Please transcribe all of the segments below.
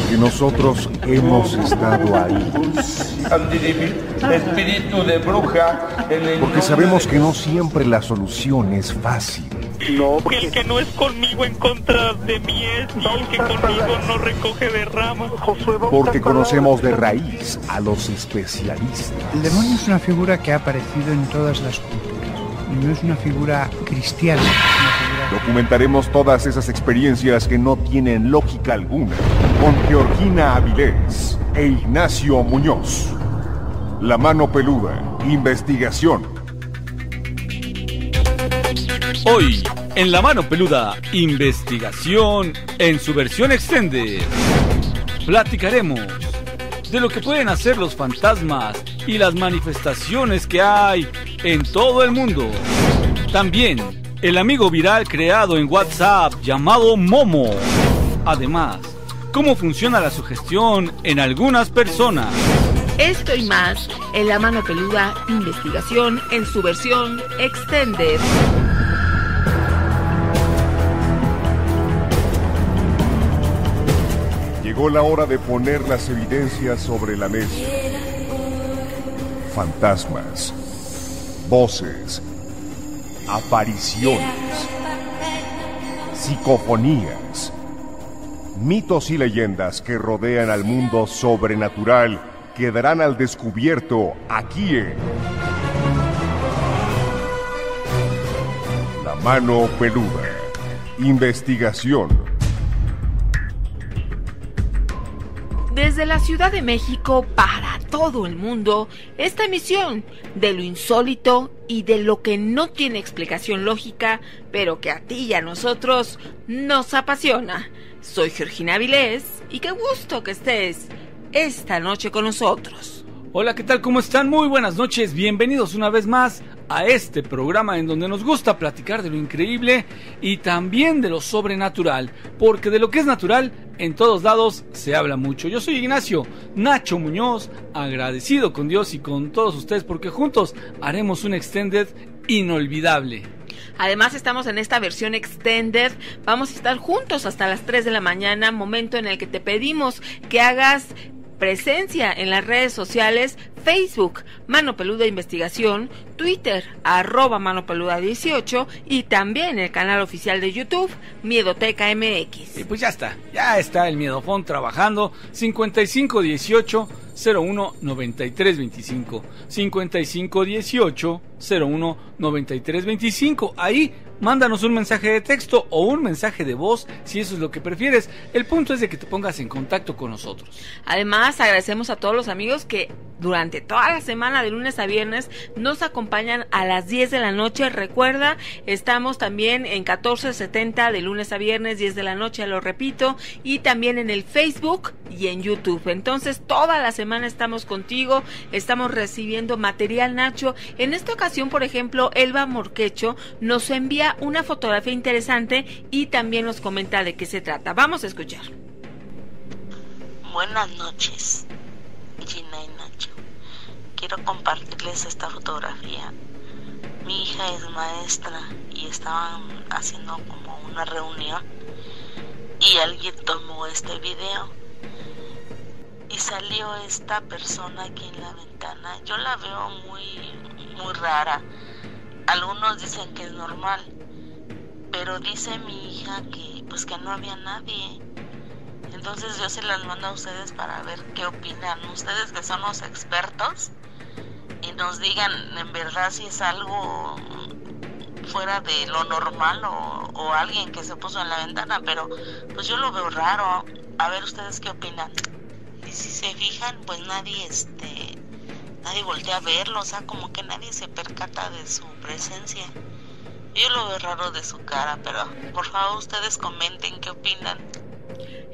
porque nosotros hemos estado ahí. Espíritu de bruja. Porque sabemos que no siempre la solución es fácil. No, porque el que no es conmigo en contra de mí es, y el que conmigo no recoge de ramas. Porque conocemos de raíz a los especialistas. El demonio es una figura que ha aparecido en todas las culturas. Y no es una figura cristiana. Documentaremos todas esas experiencias que no tienen lógica alguna con Georgina Avilés e Ignacio Muñoz. La Mano Peluda, investigación. Hoy, en La Mano Peluda, investigación en su versión extended. Platicaremos de lo que pueden hacer los fantasmas y las manifestaciones que hay en todo el mundo. También, el amigo viral creado en WhatsApp llamado Momo. Además, cómo funciona la sugestión en algunas personas. Esto y más en La Mano Peluda, investigación en su versión extended. Llegó la hora de poner las evidencias sobre la mesa. Fantasmas, voces, apariciones, psicofonías, mitos y leyendas que rodean al mundo sobrenatural quedarán al descubierto aquí en La Mano Peluda, investigación. Desde la Ciudad de México para todo el mundo, esta emisión de lo insólito y de lo que no tiene explicación lógica, pero que a ti y a nosotros nos apasiona. Soy Georgina Avilés y qué gusto que estés esta noche con nosotros. Hola, ¿qué tal? ¿Cómo están? Muy buenas noches, bienvenidos una vez más a este programa en donde nos gusta platicar de lo increíble y también de lo sobrenatural, porque de lo que es natural en todos lados se habla mucho. Yo soy Ignacio Nacho Muñoz, agradecido con Dios y con todos ustedes porque juntos haremos un extended inolvidable. Además estamos en esta versión extended, vamos a estar juntos hasta las 3 de la mañana, momento en el que te pedimos que hagas presencia en las redes sociales, Facebook, Mano Peluda Investigación, Twitter, @ManoPeluda18 y también el canal oficial de YouTube, Miedoteca MX. Y pues ya está el Miedofón trabajando, 5518 01 93 25, 5518 01 93 25, ahí mándanos un mensaje de texto o un mensaje de voz si eso es lo que prefieres. El punto es de que te pongas en contacto con nosotros. Además, agradecemos a todos los amigos que durante toda la semana, de lunes a viernes, nos acompañan a las 10 de la noche. Recuerda, estamos también en 1470 de lunes a viernes, 10 de la noche, lo repito, y también en el Facebook y en YouTube. Entonces, toda la semana estamos contigo, estamos recibiendo material, Nacho. En esta ocasión, por ejemplo, Elba Morquecho nos envía una fotografía interesante y también nos comenta de qué se trata. Vamos a escuchar. Buenas noches, Gina y Nacho. Quiero compartirles esta fotografía. Mi hija es maestra y estaban haciendo como una reunión y alguien tomó este video y salió esta persona aquí en la ventana. Yo la veo muy rara. Algunos dicen que es normal, pero dice mi hija que pues que no había nadie. Entonces yo se las mando a ustedes para ver qué opinan, ustedes que son los expertos, y nos digan en verdad si es algo fuera de lo normal o alguien que se puso en la ventana, pero pues yo lo veo raro. A ver ustedes qué opinan. Y si se fijan, pues nadie voltea a verlo, o sea, como que nadie se percata de su presencia. Yo lo veo raro de su cara, pero por favor ustedes comenten qué opinan.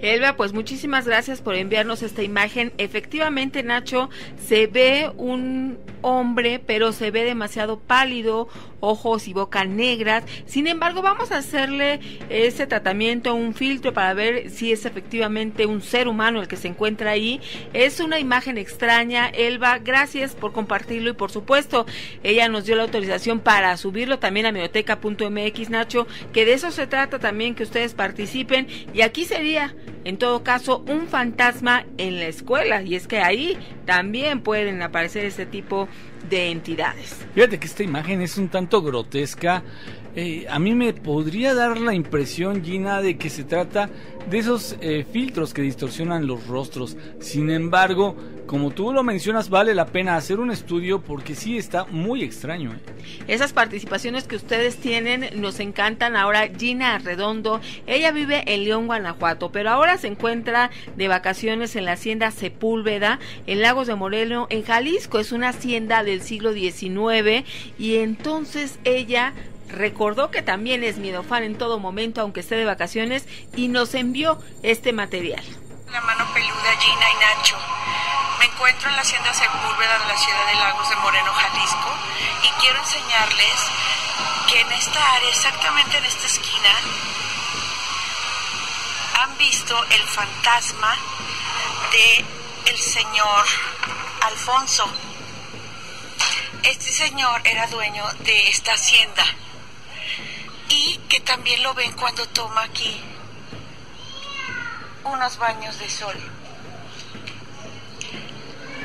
Elba, pues muchísimas gracias por enviarnos esta imagen. Efectivamente, Nacho, se ve un hombre, pero se ve demasiado pálido, ojos y boca negras. Sin embargo, vamos a hacerle ese tratamiento, un filtro para ver si es efectivamente un ser humano el que se encuentra ahí. Es una imagen extraña. Elba, gracias por compartirlo y por supuesto, ella nos dio la autorización para subirlo también a miedoteca.mx, Nacho, que de eso se trata también, que ustedes participen. Y aquí sería en todo caso, un fantasma en la escuela, y es que ahí también pueden aparecer este tipo de entidades. Fíjate que esta imagen es un tanto grotesca. A mí me podría dar la impresión, Gina, de que se trata de esos filtros que distorsionan los rostros. Sin embargo, como tú lo mencionas, vale la pena hacer un estudio porque sí está muy extraño. Esas participaciones que ustedes tienen nos encantan. Ahora Gina Arredondo, ella vive en León, Guanajuato, pero ahora se encuentra de vacaciones en la hacienda Sepúlveda, en Lagos de Moreno, en Jalisco. Es una hacienda del siglo XIX y entonces ella recordó que también es miedofan en todo momento, aunque esté de vacaciones, y nos envió este material. La mano peluda, Gina y Nacho. Me encuentro en la hacienda Sepúlveda de la ciudad de Lagos de Moreno, Jalisco, y quiero enseñarles que en esta área, exactamente en esta esquina, han visto el fantasma de el señor Alfonso. Este señor era dueño de esta hacienda y que también lo ven cuando toma aquí unos baños de sol.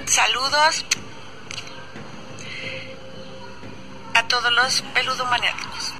Saludos a todos los peludomaniáticos.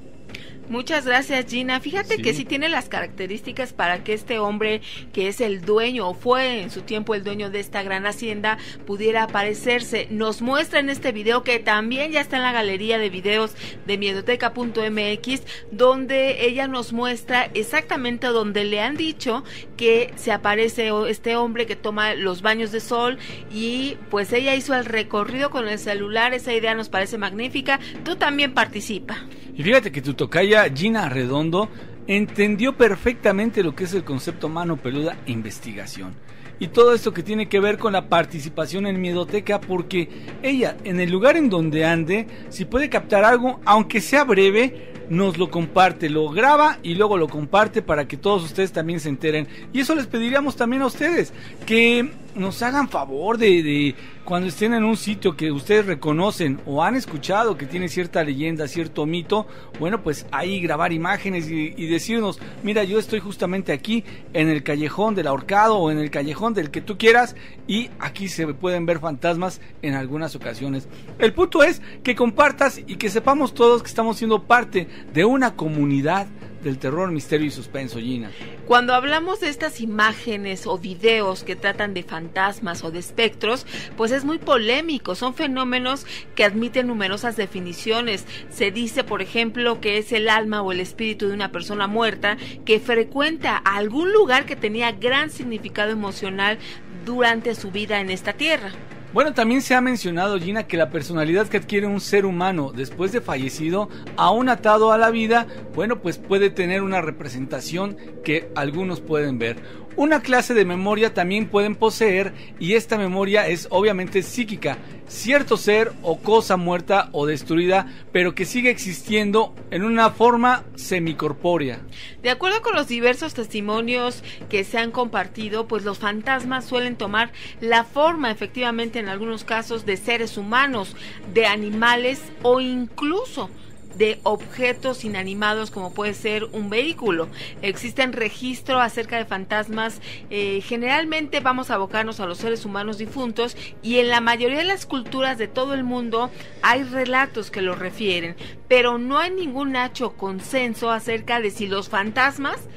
Muchas gracias, Gina. Fíjate que sí tiene las características para que este hombre, que es el dueño o fue en su tiempo el dueño de esta gran hacienda, pudiera aparecerse. Nos muestra en este video, que también ya está en la galería de videos de miedoteca.mx, donde ella nos muestra exactamente donde le han dicho que se aparece este hombre que toma los baños de sol, y pues ella hizo el recorrido con el celular. Esa idea nos parece magnífica. Tú también participa. Y fíjate que tu tocaya Gina Arredondo entendió perfectamente lo que es el concepto mano peluda e investigación. Y todo esto que tiene que ver con la participación en Miedoteca, porque ella, en el lugar en donde ande, si puede captar algo, aunque sea breve, nos lo comparte, lo graba y luego lo comparte para que todos ustedes también se enteren. Y eso les pediríamos también a ustedes, que nos hagan favor de cuando estén en un sitio que ustedes reconocen o han escuchado que tiene cierta leyenda, cierto mito, bueno, pues ahí grabar imágenes y decirnos, mira, yo estoy justamente aquí en el callejón del ahorcado o en el callejón del que tú quieras, y aquí se pueden ver fantasmas en algunas ocasiones. El punto es que compartas y que sepamos todos que estamos siendo parte de una comunidad del terror, misterio y suspenso, Gina. Cuando hablamos de estas imágenes o videos que tratan de fantasmas o de espectros, pues es muy polémico. Son fenómenos que admiten numerosas definiciones. Se dice, por ejemplo, que es el alma o el espíritu de una persona muerta que frecuenta algún lugar que tenía gran significado emocional durante su vida en esta tierra. Bueno, también se ha mencionado, Gina, que la personalidad que adquiere un ser humano después de fallecido, aún atado a la vida, bueno, pues puede tener una representación que algunos pueden ver. Una clase de memoria también pueden poseer, y esta memoria es obviamente psíquica, cierto ser o cosa muerta o destruida, pero que sigue existiendo en una forma semicorpórea. De acuerdo con los diversos testimonios que se han compartido, pues los fantasmas suelen tomar la forma, efectivamente, en algunos casos, de seres humanos, de animales o incluso de objetos inanimados, como puede ser un vehículo. Existen registros acerca de fantasmas. Generalmente vamos a abocarnos a los seres humanos difuntos, y en la mayoría de las culturas de todo el mundo hay relatos que lo refieren, pero no hay ningún hecho consenso acerca de si los fantasmas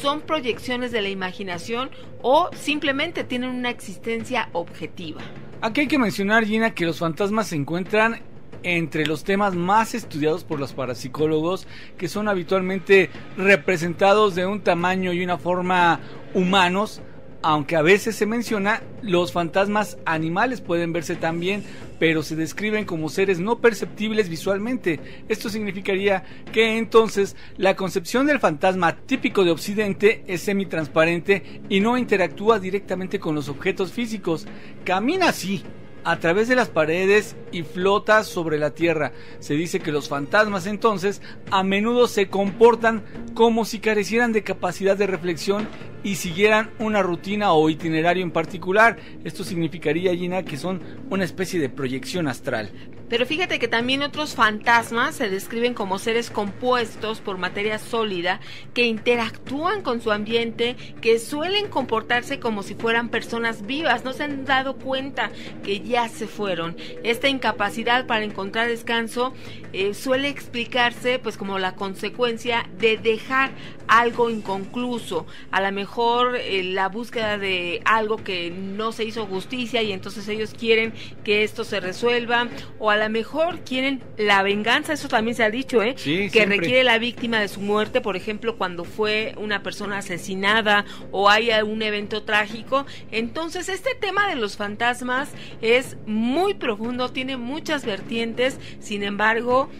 son proyecciones de la imaginación o simplemente tienen una existencia objetiva. Aquí hay que mencionar, Gina, que los fantasmas se encuentran entre los temas más estudiados por los parapsicólogos, que son habitualmente representados de un tamaño y una forma humanos, aunque a veces se menciona los fantasmas animales pueden verse también, pero se describen como seres no perceptibles visualmente. Esto significaría que entonces la concepción del fantasma típico de Occidente es semitransparente y no interactúa directamente con los objetos físicos. Camina así a través de las paredes y flota sobre la tierra. Se dice que los fantasmas entonces a menudo se comportan como si carecieran de capacidad de reflexión y siguieran una rutina o itinerario en particular. Esto significaría, Gina, que son una especie de proyección astral. Pero fíjate que también otros fantasmas se describen como seres compuestos por materia sólida que interactúan con su ambiente, que suelen comportarse como si fueran personas vivas. No se han dado cuenta que ya se fueron. Esta incapacidad para encontrar descanso suele explicarse pues como la consecuencia de dejar algo inconcluso. A lo mejor la búsqueda de algo que no se hizo justicia y entonces ellos quieren que esto se resuelva, o a lo mejor quieren la venganza. Eso también se ha dicho, sí, que siempre requiere la víctima de su muerte, por ejemplo cuando fue una persona asesinada o hay un evento trágico. Entonces este tema de los fantasmas es muy profundo, tiene muchas vertientes. Sin embargo,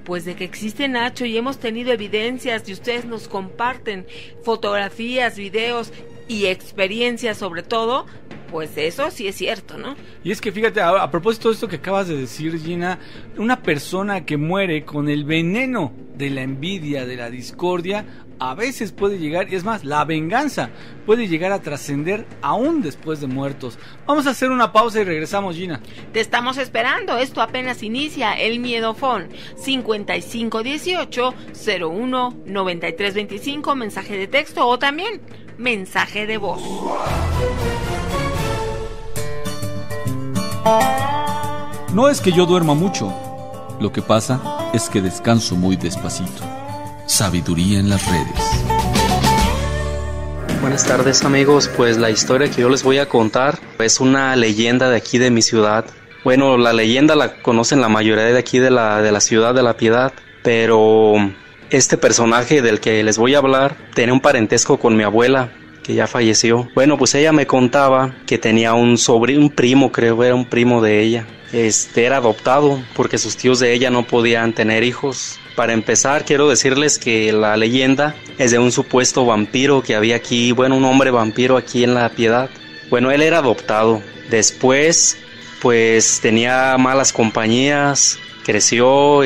pues de que existe, Nacho, y hemos tenido evidencias y ustedes nos comparten fotografías, videos y experiencias sobre todo, pues eso sí es cierto, ¿no? Y es que fíjate, a propósito de esto que acabas de decir, Gina, una persona que muere con el veneno de la envidia, de la discordia, a veces puede llegar, y es más, la venganza puede llegar a trascender aún después de muertos. Vamos a hacer una pausa y regresamos, Gina. Te estamos esperando, esto apenas inicia, el Miedofón, 5518-01-9325, mensaje de texto o también mensaje de voz. No es que yo duerma mucho, lo que pasa es que descanso muy despacito. Sabiduría en las redes. Buenas tardes, amigos. Pues la historia que yo les voy a contar es una leyenda de aquí de mi ciudad. Bueno, la leyenda la conocen la mayoría de aquí de la ciudad de La Piedad, pero este personaje del que les voy a hablar tiene un parentesco con mi abuela, que ya falleció. Bueno, pues ella me contaba que tenía un primo, creo, era un primo de ella. Era adoptado porque sus tíos de ella no podían tener hijos. Para empezar, quiero decirles que la leyenda es de un supuesto vampiro que había aquí, bueno, un hombre vampiro aquí en La Piedad. Bueno, él era adoptado. Después, pues tenía malas compañías, creció,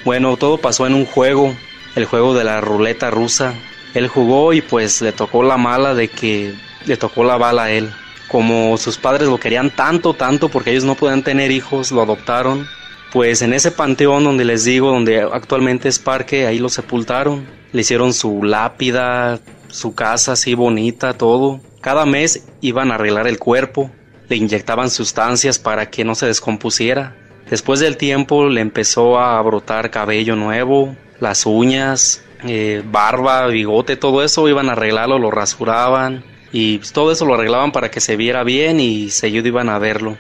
bueno, todo pasó en un juego, el juego de la ruleta rusa. Él jugó y pues le tocó la mala de que le tocó la bala a él. Como sus padres lo querían tanto porque ellos no podían tener hijos, lo adoptaron. Pues en ese panteón donde les digo, donde actualmente es parque, ahí lo sepultaron. Le hicieron su lápida, su casa así bonita, todo. Cada mes iban a arreglar el cuerpo, le inyectaban sustancias para que no se descompusiera. Después del tiempo le empezó a brotar cabello nuevo, las uñas, barba, bigote, todo eso iban a arreglarlo, lo rasuraban y todo eso lo arreglaban para que se viera bien y seguido iban a verlo.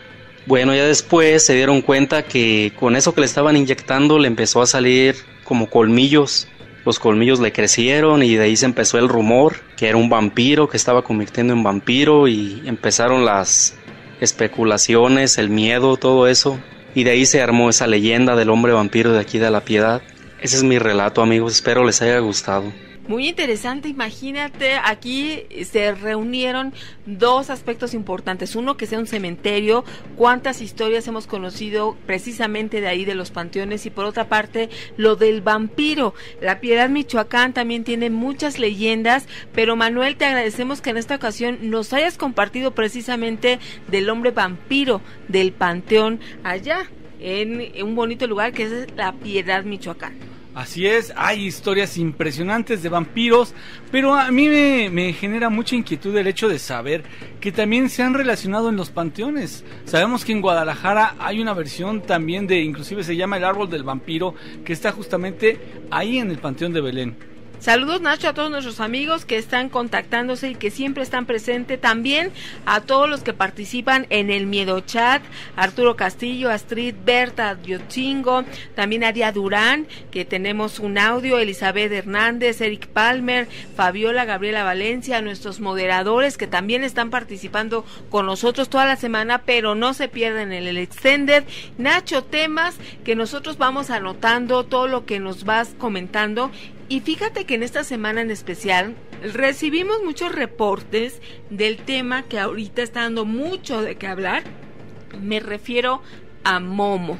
Bueno, ya después se dieron cuenta que con eso que le estaban inyectando le empezó a salir como colmillos. Los colmillos le crecieron y de ahí se empezó el rumor que era un vampiro, que estaba convirtiendo en vampiro, y empezaron las especulaciones, el miedo, todo eso. Y de ahí se armó esa leyenda del hombre vampiro de aquí de La Piedad. Ese es mi relato, amigos, espero les haya gustado. Muy interesante, imagínate, aquí se reunieron dos aspectos importantes. Uno, que sea un cementerio, cuántas historias hemos conocido precisamente de ahí de los panteones, y por otra parte, lo del vampiro. La Piedad, Michoacán también tiene muchas leyendas, pero Manuel, te agradecemos que en esta ocasión nos hayas compartido precisamente del hombre vampiro del panteón allá en un bonito lugar que es La Piedad, Michoacán. Así es, hay historias impresionantes de vampiros, pero a mí me genera mucha inquietud el hecho de saber que también se han relacionado en los panteones. Sabemos que en Guadalajara hay una versión también inclusive se llama el árbol del vampiro, que está justamente ahí en el Panteón de Belén. Saludos, Nacho, a todos nuestros amigos que están contactándose y que siempre están presentes, también a todos los que participan en el Miedo Chat, Arturo Castillo, Astrid, Berta, Diochingo, también Aria Durán, que tenemos un audio, Elizabeth Hernández, Eric Palmer, Fabiola, Gabriela Valencia, nuestros moderadores que también están participando con nosotros toda la semana, pero no se pierden en el Extended. Nacho, temas que nosotros vamos anotando, todo lo que nos vas comentando. Y fíjate que en esta semana en especial recibimos muchos reportes del tema que ahorita está dando mucho de qué hablar. Me refiero a Momo.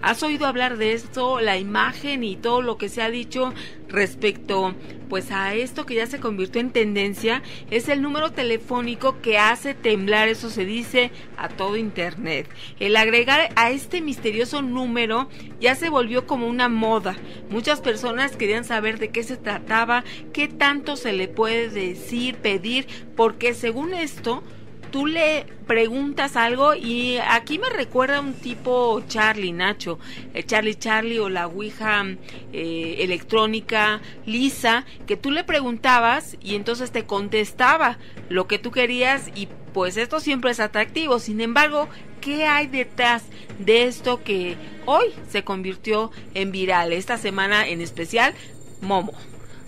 ¿Has oído hablar de esto? La imagen y todo lo que se ha dicho respecto pues a esto que ya se convirtió en tendencia es el número telefónico que hace temblar, eso se dice, a todo internet. El agregar a este misterioso número ya se volvió como una moda. Muchas personas querían saber de qué se trataba, qué tanto se le puede decir, pedir, porque según esto tú le preguntas algo y aquí me recuerda a un tipo Charlie, Nacho, Charlie o la ouija electrónica Lisa, que tú le preguntabas y entonces te contestaba lo que tú querías y pues esto siempre es atractivo. Sin embargo, ¿qué hay detrás de esto que hoy se convirtió en viral? Esta semana en especial, Momo.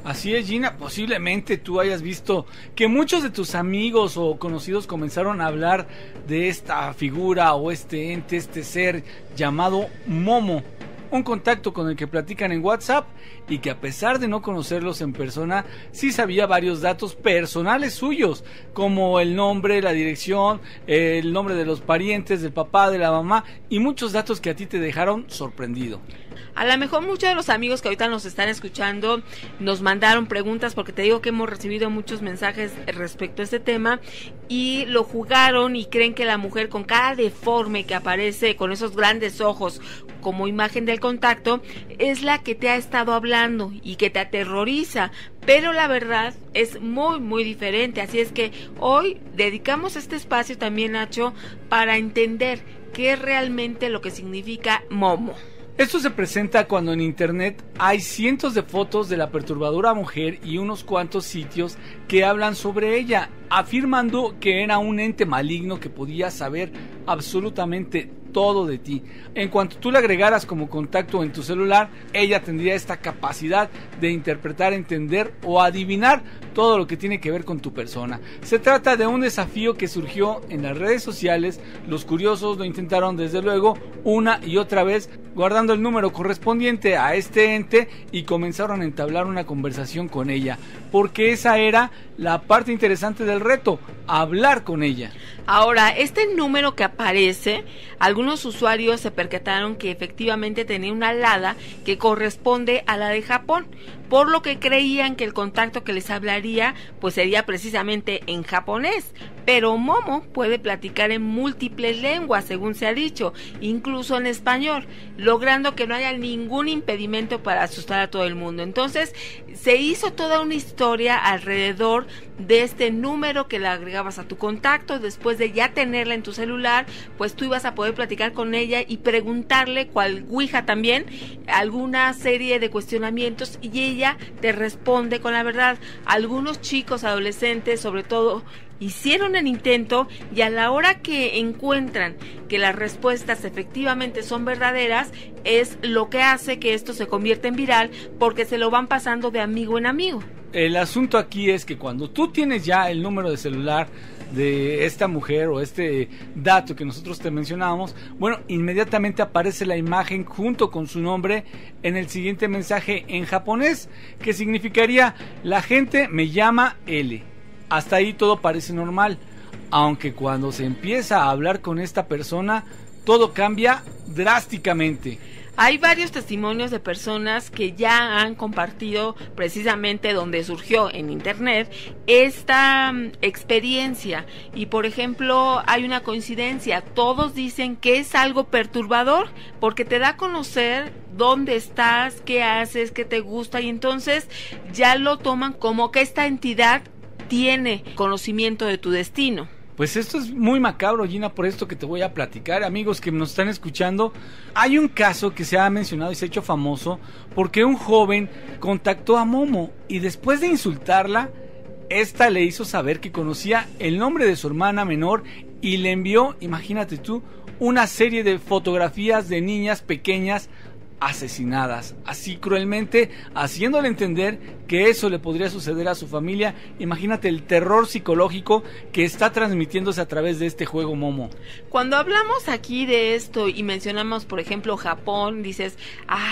Así es, Gina, posiblemente tú hayas visto que muchos de tus amigos o conocidos comenzaron a hablar de esta figura o este ente, este ser llamado Momo, un contacto con el que platican en WhatsApp y que a pesar de no conocerlos en persona, sí sabía varios datos personales suyos, como el nombre, la dirección, el nombre de los parientes, del papá, de la mamá y muchos datos que a ti te dejaron sorprendido. A lo mejor muchos de los amigos que ahorita nos están escuchando nos mandaron preguntas, porque te digo que hemos recibido muchos mensajes respecto a este tema y lo jugaron y creen que la mujer con cara deforme que aparece con esos grandes ojos como imagen del contacto es la que te ha estado hablando y que te aterroriza, pero la verdad es muy muy diferente. Así es que hoy dedicamos este espacio también, Nacho, para entender qué es realmente lo que significa Momo. Esto se presenta cuando en internet hay cientos de fotos de la perturbadora mujer y unos cuantos sitios que hablan sobre ella, afirmando que era un ente maligno que podía saber absolutamente todo de ti. En cuanto tú le agregaras como contacto en tu celular, ella tendría esta capacidad de interpretar, entender o adivinar todo lo que tiene que ver con tu persona. Se trata de un desafío que surgió en las redes sociales. Los curiosos lo intentaron desde luego una y otra vez, guardando el número correspondiente a este ente y comenzaron a entablar una conversación con ella, porque esa era la parte interesante del reto, hablar con ella. Ahora, este número que aparece, algunos usuarios se percataron que efectivamente tenía una alada que corresponde a la de Japón, por lo que creían que el contacto que les hablaría pues sería precisamente en japonés. Pero Momo puede platicar en múltiples lenguas, según se ha dicho, incluso en español, logrando que no haya ningún impedimento para asustar a todo el mundo. Entonces, se hizo toda una historia alrededor de este número que le agregabas a tu contacto. Después de ya tenerla en tu celular, pues tú ibas a poder platicar con ella y preguntarle, cual ouija también, alguna serie de cuestionamientos y ella te responde con la verdad. Algunos chicos, adolescentes, sobre todo, hicieron el intento y a la hora que encuentran que las respuestas efectivamente son verdaderas, es lo que hace que esto se convierta en viral, porque se lo van pasando de amigo en amigo. El asunto aquí es que cuando tú tienes ya el número de celular de esta mujer o este dato que nosotros te mencionábamos, bueno, inmediatamente aparece la imagen junto con su nombre en el siguiente mensaje en japonés, que significaría: la gente me llama L. Hasta ahí todo parece normal, aunque cuando se empieza a hablar con esta persona, todo cambia drásticamente. Hay varios testimonios de personas que ya han compartido precisamente donde surgió en internet esta experiencia y, por ejemplo, hay una coincidencia. Todos dicen que es algo perturbador porque te da a conocer dónde estás, qué haces, qué te gusta, y entonces ya lo toman como que esta entidad tiene conocimiento de tu destino. Pues esto es muy macabro, Gina, por esto que te voy a platicar. Amigos que nos están escuchando, hay un caso que se ha mencionado y se ha hecho famoso porque un joven contactó a Momo y después de insultarla, esta le hizo saber que conocía el nombre de su hermana menor y le envió, imagínate tú, una serie de fotografías de niñas pequeñas asesinadas, así cruelmente, haciéndole entender que eso le podría suceder a su familia. Imagínate el terror psicológico que está transmitiéndose a través de este juego, Momo. Cuando hablamos aquí de esto y mencionamos, por ejemplo, Japón, dices,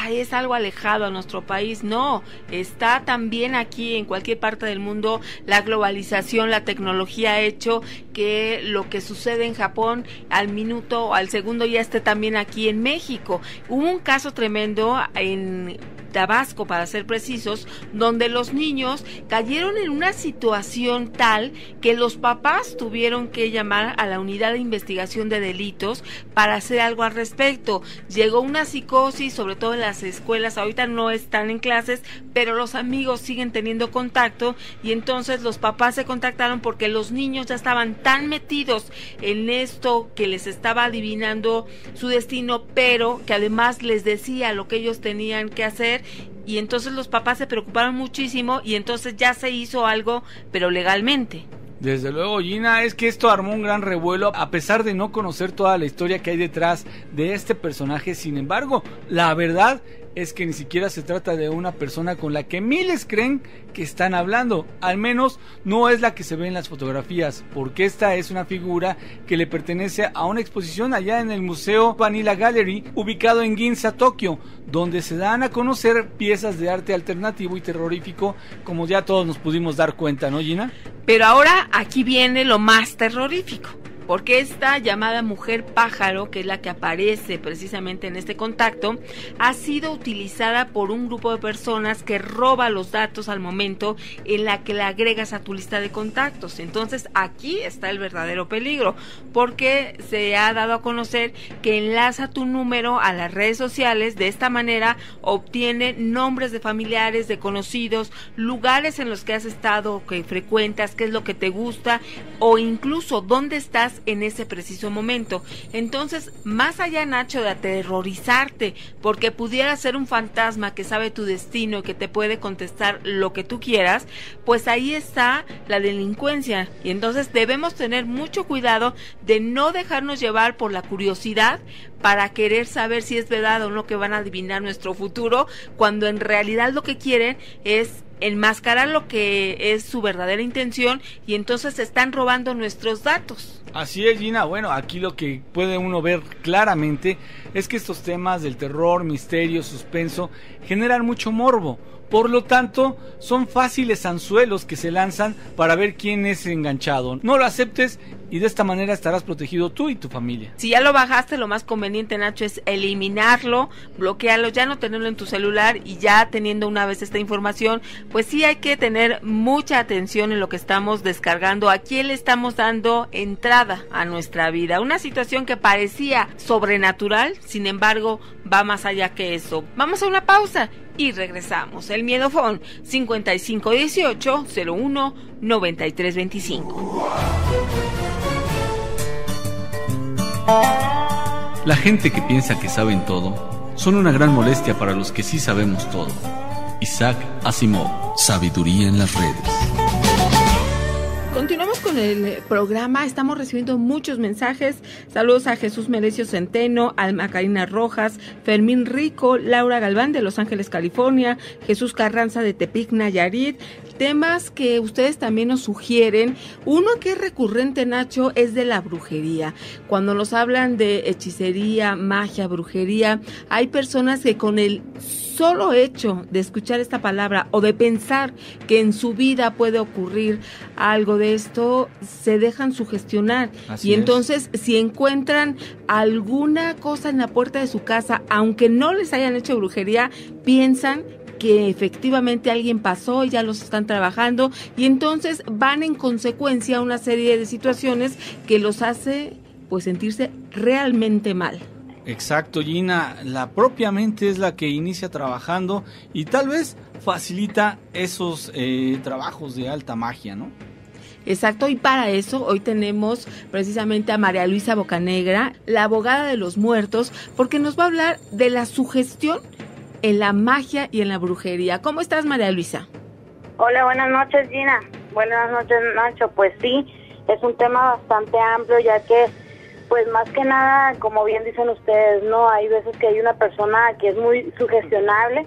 es algo alejado a nuestro país. No, está también aquí en cualquier parte del mundo. La globalización, la tecnología ha hecho que lo que sucede en Japón al minuto o al segundo ya esté también aquí en México. Hubo un caso tremendo en Tabasco, para ser precisos, donde los niños cayeron en una situación tal que los papás tuvieron que llamar a la unidad de investigación de delitos para hacer algo al respecto. Llegó una psicosis, sobre todo en las escuelas, ahorita no están en clases, pero los amigos siguen teniendo contacto, y entonces los papás se contactaron porque los niños ya estaban tan metidos en esto que les estaba adivinando su destino, pero que además les decía lo que ellos tenían que hacer. Y entonces los papás se preocuparon muchísimo y entonces ya se hizo algo, pero legalmente. Desde luego, Gina, es que esto armó un gran revuelo a pesar de no conocer toda la historia que hay detrás de este personaje. Sin embargo, la verdad es que ni siquiera se trata de una persona con la que miles creen que están hablando. Al menos no es la que se ve en las fotografías, porque esta es una figura que le pertenece a una exposición allá en el Museo Vanilla Gallery, ubicado en Ginza, Tokio, donde se dan a conocer piezas de arte alternativo y terrorífico, como ya todos nos pudimos dar cuenta, ¿no, Gina? Pero ahora aquí viene lo más terrorífico, porque esta llamada mujer pájaro, que es la que aparece precisamente en este contacto, ha sido utilizada por un grupo de personas que roba los datos al momento en la que la agregas a tu lista de contactos. Entonces aquí está el verdadero peligro, porque se ha dado a conocer que enlaza tu número a las redes sociales. De esta manera obtiene nombres de familiares, de conocidos, lugares en los que has estado, que frecuentas, qué es lo que te gusta, o incluso dónde estás en ese preciso momento. Entonces, más allá, Nacho, de aterrorizarte porque pudiera ser un fantasma que sabe tu destino y que te puede contestar lo que tú quieras, pues ahí está la delincuencia. Y entonces debemos tener mucho cuidado de no dejarnos llevar por la curiosidad para querer saber si es verdad o no que van a adivinar nuestro futuro, cuando en realidad lo que quieren es enmascarar lo que es su verdadera intención, y entonces están robando nuestros datos. Así es, Gina. Bueno, aquí lo que puede uno ver claramente es que estos temas del terror, misterio, suspenso generan mucho morbo. Por lo tanto, son fáciles anzuelos que se lanzan para ver quién es enganchado. No lo aceptes y de esta manera estarás protegido tú y tu familia. Si ya lo bajaste, lo más conveniente, Nacho, es eliminarlo, bloquearlo, ya no tenerlo en tu celular, y ya teniendo una vez esta información, pues sí hay que tener mucha atención en lo que estamos descargando, a quién le estamos dando entrada a nuestra vida. Una situación que parecía sobrenatural, sin embargo, va más allá que eso. Vamos a una pausa y regresamos. El Miedofón 5518-01-9325. La gente que piensa que saben todo son una gran molestia para los que sí sabemos todo. Isaac Asimov, Sabiduría en las redes. Continuamos con el programa, estamos recibiendo muchos mensajes. Saludos a Jesús Merecio Centeno, Alma Karina Rojas, Fermín Rico, Laura Galván de Los Ángeles, California, Jesús Carranza de Tepic, Nayarit. Temas que ustedes también nos sugieren. Uno que es recurrente, Nacho, es de la brujería. Cuando nos hablan de hechicería, magia, brujería, hay personas que con el solo hecho de escuchar esta palabra o de pensar que en su vida puede ocurrir algo de esto, se dejan sugestionar. Y entonces, si encuentran alguna cosa en la puerta de su casa, aunque no les hayan hecho brujería, piensan que efectivamente alguien pasó y ya los están trabajando, y entonces van en consecuencia a una serie de situaciones que los hace pues sentirse realmente mal. Exacto, Gina, la propia mente es la que inicia trabajando y tal vez facilita esos trabajos de alta magia, ¿no? Exacto, y para eso hoy tenemos precisamente a María Luisa Bocanegra, la abogada de los muertos, porque nos va a hablar de la sugestión en la magia y en la brujería. ¿Cómo estás, María Luisa? Hola, buenas noches, Gina. Buenas noches, Nacho. Pues sí, es un tema bastante amplio, ya que, pues más que nada, como bien dicen ustedes, ¿no? Hay veces que hay una persona que es muy sugestionable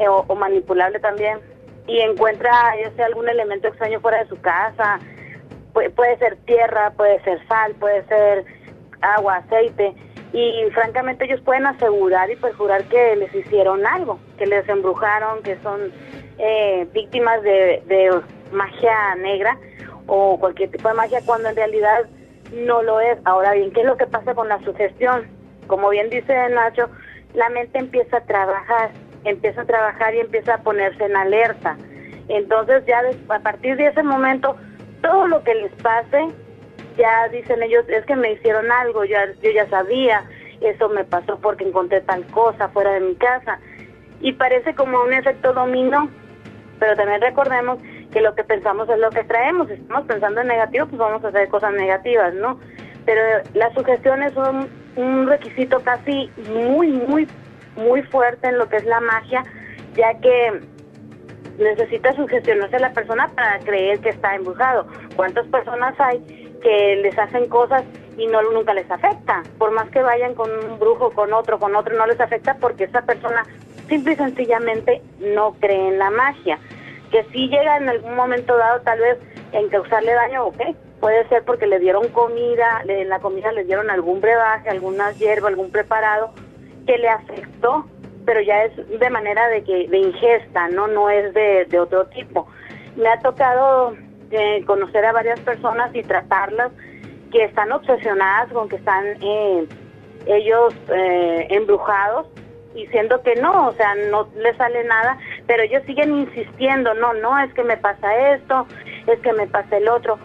o manipulable también, y encuentra ya sea algún elemento extraño fuera de su casa, puede ser tierra, puede ser sal, puede ser agua, aceite, y francamente ellos pueden asegurar y perjurar que les hicieron algo, que les embrujaron, que son víctimas de magia negra o cualquier tipo de magia, cuando en realidad no lo es. Ahora bien, ¿qué es lo que pasa con la sugestión? Como bien dice Nacho, la mente empieza a trabajar y empieza a ponerse en alerta. Entonces ya a partir de ese momento, todo lo que les pase, ya dicen ellos, es que me hicieron algo, yo ya sabía, eso me pasó porque encontré tal cosa fuera de mi casa. Y parece como un efecto dominó, pero también recordemos que lo que pensamos es lo que traemos. Si estamos pensando en negativo, pues vamos a hacer cosas negativas, ¿no? Pero la sugestión es un requisito casi muy fuerte en lo que es la magia, ya que necesita sugestionarse a la persona para creer que está embrujado. ¿Cuántas personas hay que les hacen cosas y nunca les afecta? Por más que vayan con un brujo, con otro, no les afecta porque esa persona simple y sencillamente no cree en la magia. Que si llega en algún momento dado tal vez en causarle daño, ok, puede ser porque le dieron comida, en la comida le dieron algún brebaje, alguna hierba, algún preparado que le afectó, pero ya es de manera de ingesta, no es de otro tipo. Me ha tocado conocer a varias personas y tratarlas que están obsesionadas con que están ellos embrujados, diciendo que no, o sea, no les sale nada, pero ellos siguen insistiendo, no, es que me pasa esto, es que me pasa el otro.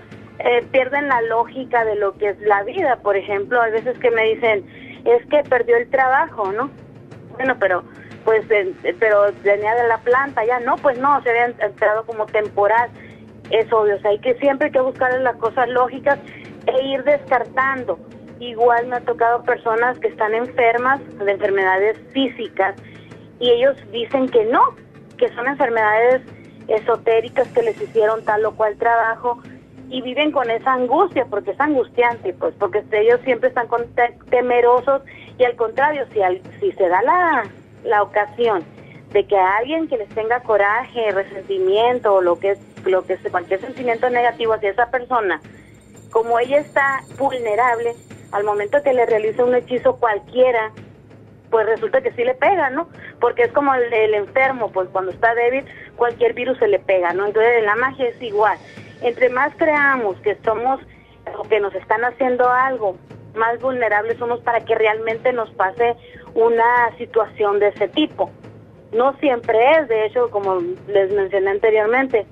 Pierden la lógica de lo que es la vida. Por ejemplo, hay veces que me dicen, es que perdió el trabajo, ¿no? Bueno, pero venía de la planta, ya no, pues no, se había entrado como temporal. Es obvio, o sea, siempre hay que buscar las cosas lógicas e ir descartando. Igual me ha tocado personas que están enfermas de enfermedades físicas y ellos dicen que no, que son enfermedades esotéricas que les hicieron tal o cual trabajo, y viven con esa angustia, porque es angustiante, pues porque ellos siempre están temerosos, y al contrario, si se da la ocasión de que a alguien que les tenga coraje, resentimiento o lo que es cualquier sentimiento negativo hacia esa persona, como ella está vulnerable, al momento que le realiza un hechizo cualquiera, pues resulta que sí le pega, ¿no? Porque es como el enfermo, pues cuando está débil, cualquier virus se le pega, ¿no? Entonces en la magia es igual. Entre más creamos que somos o que nos están haciendo algo, más vulnerables somos para que realmente nos pase una situación de ese tipo. No siempre es, de hecho, como les mencioné anteriormente,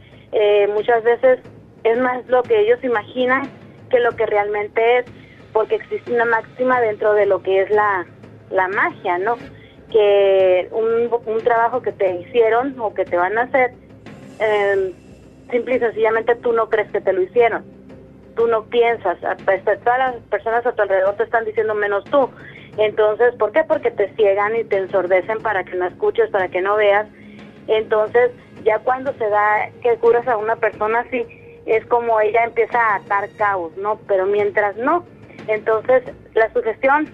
muchas veces es más lo que ellos imaginan que lo que realmente es, porque existe una máxima dentro de lo que es la magia, ¿no? Que un trabajo que te hicieron o que te van a hacer, simple y sencillamente tú no crees que te lo hicieron, tú no piensas, todas las personas a tu alrededor te están diciendo menos tú. Entonces, ¿por qué? Porque te ciegan y te ensordecen para que no escuches, para que no veas. Entonces, ya cuando se da que curas a una así, sí, es como ella empieza a atar cabos, ¿no? Pero mientras no, entonces la sugestión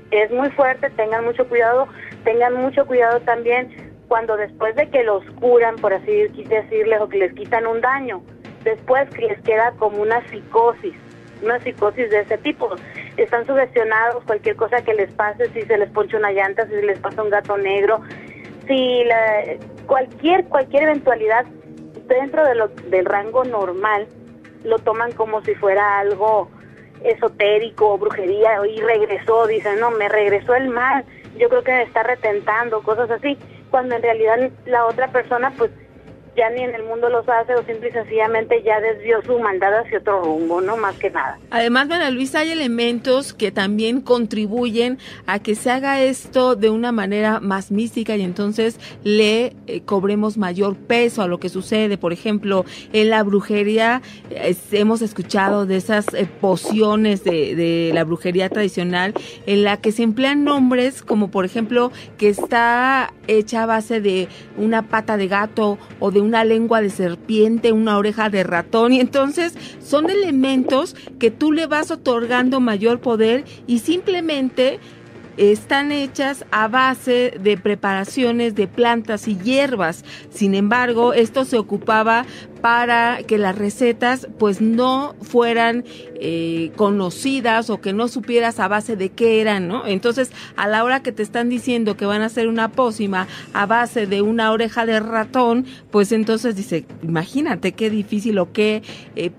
es muy fuerte, tengan mucho cuidado también cuando después de que los curan, por así decirles, o que les quitan un daño, después que les queda como una psicosis de ese tipo. Están sugestionados, cualquier cosa que les pase, si se les poncha una llanta, si se les pasa un gato negro, si cualquier eventualidad dentro del rango normal, lo toman como si fuera algo esotérico o brujería, y regresó, dicen, no, me regresó el mal, yo creo que me está retentando, cosas así, cuando en realidad la otra persona pues ya ni en el mundo los hace, o simple y sencillamente ya desvió su maldad hacia otro rumbo, ¿no? Más que nada. Además, María Luisa, hay elementos que también contribuyen a que se haga esto de una manera más mística y entonces le cobremos mayor peso a lo que sucede. Por ejemplo, en la brujería hemos escuchado de esas pociones de la brujería tradicional en la que se emplean nombres como, por ejemplo, que está hecha a base de una pata de gato o de una lengua de serpiente, una oreja de ratón, y entonces son elementos que tú le vas otorgando mayor poder y simplemente están hechas a base de preparaciones de plantas y hierbas. Sin embargo, esto se ocupaba para que las recetas pues no fueran conocidas o que no supieras a base de qué eran, ¿no? Entonces, a la hora que te están diciendo que van a hacer una pócima a base de una oreja de ratón, pues entonces dice, imagínate qué difícil o qué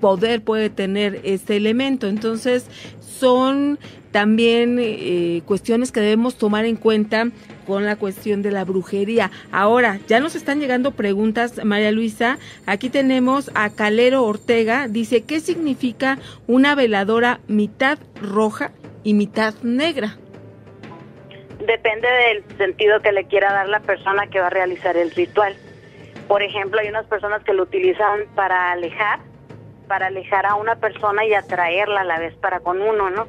poder puede tener este elemento. Entonces, son también cuestiones que debemos tomar en cuenta con la cuestión de la brujería. Ahora, ya nos están llegando preguntas, María Luisa. Aquí tenemos a Calero Ortega, dice, ¿qué significa una veladora mitad roja y mitad negra? Depende del sentido que le quiera dar la persona que va a realizar el ritual. Por ejemplo, hay unas personas que lo utilizan para alejar a una persona y atraerla a la vez para con uno, ¿no?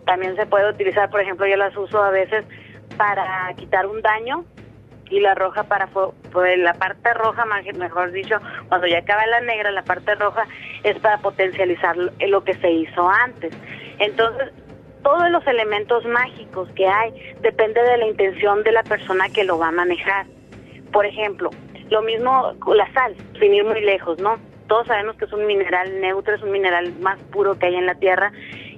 También se puede utilizar, por ejemplo, yo las uso a veces para quitar un daño, y la roja pues la parte roja, mejor dicho, cuando ya acaba la negra, la parte roja es para potencializar lo que se hizo antes. Entonces, todos los elementos mágicos que hay depende de la intención de la persona que lo va a manejar. Por ejemplo, lo mismo con la sal, sin ir muy lejos, ¿no? Todos sabemos que es un mineral neutro, es un mineral más puro que hay en la tierra.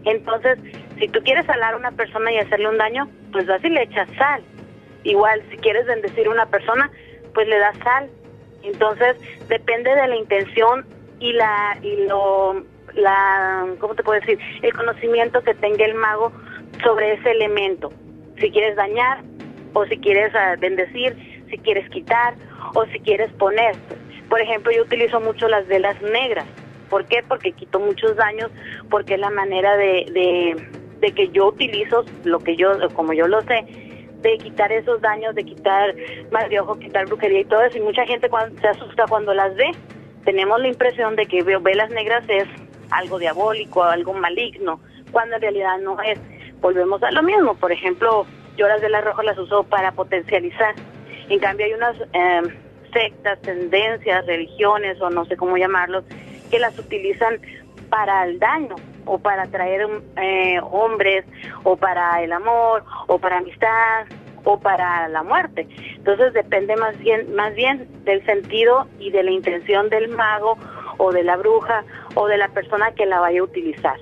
Entonces, si tú quieres salar a una persona y hacerle un daño, pues vas y le echas sal. Igual, si quieres bendecir a una persona, pues le das sal. Entonces, depende de la intención y ¿cómo te puedo decir? El conocimiento que tenga el mago sobre ese elemento. Si quieres dañar, o si quieres bendecir, si quieres quitar, o si quieres poner. Por ejemplo, yo utilizo mucho las velas negras. ¿Por qué? Porque quito muchos daños, porque es la manera de que yo utilizo, como yo lo sé, de quitar esos daños, de quitar mal de ojo, quitar brujería y todo eso. Y mucha gente se asusta cuando las ve. Tenemos la impresión de que velas negras es algo diabólico, algo maligno, cuando en realidad no es. Volvemos a lo mismo. Por ejemplo, yo las velas rojas las uso para potencializar. En cambio, hay unas sectas, tendencias, religiones, o no sé cómo llamarlos, que las utilizan para el daño, o para atraer hombres, o para el amor, o para amistad, o para la muerte. Entonces depende más bien del sentido y de la intención del mago, o de la bruja, o de la persona que la vaya a utilizar.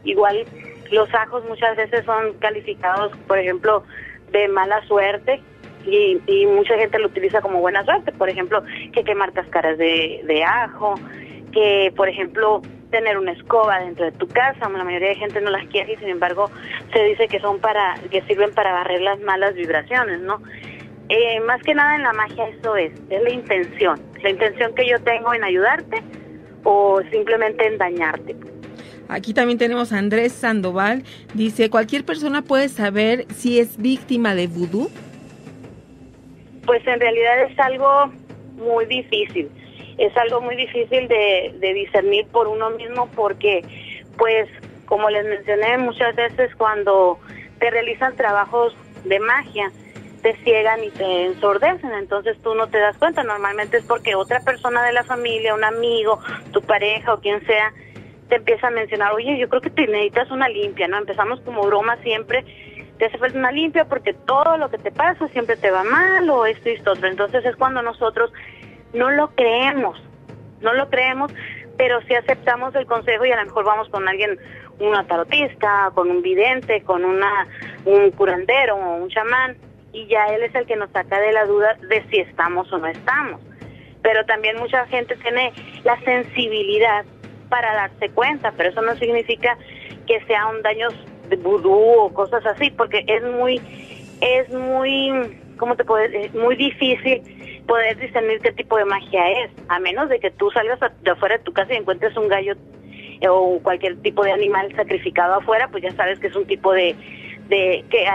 Igual los ajos muchas veces son calificados, por ejemplo, de mala suerte, y mucha gente lo utiliza como buena suerte. Por ejemplo, que quemar cáscaras de ajo, que por ejemplo tener una escoba dentro de tu casa. La mayoría de gente no las quiere, y sin embargo se dice que sirven para barrer las malas vibraciones, ¿no? Más que nada en la magia es la intención que yo tengo en ayudarte, o simplemente en dañarte. Aquí también tenemos a Andrés Sandoval, dice, ¿cualquier persona puede saber si es víctima de vudú? Pues en realidad es algo muy difícil. Es algo muy difícil de discernir por uno mismo, porque, pues, como les mencioné muchas veces, cuando te realizan trabajos de magia, te ciegan y te ensordecen, entonces tú no te das cuenta. Normalmente es porque otra persona de la familia, un amigo, tu pareja o quien sea, te empieza a mencionar, oye, yo creo que te necesitas una limpia, ¿no? Empezamos como broma siempre, te hace falta una limpia porque todo lo que te pasa siempre te va mal, o esto y esto otro. Entonces es cuando nosotros no lo creemos, pero sí aceptamos el consejo, y a lo mejor vamos con alguien, una tarotista, con un vidente, con un curandero o un chamán, y ya él es el que nos saca de la duda de si estamos o no estamos. Pero también mucha gente tiene la sensibilidad para darse cuenta, pero eso no significa que sea un daño de vudú o cosas así, porque es muy, es muy difícil poder discernir qué tipo de magia es, a menos de que tú salgas de afuera de tu casa y encuentres un gallo o cualquier tipo de animal sacrificado afuera, pues ya sabes que es un tipo a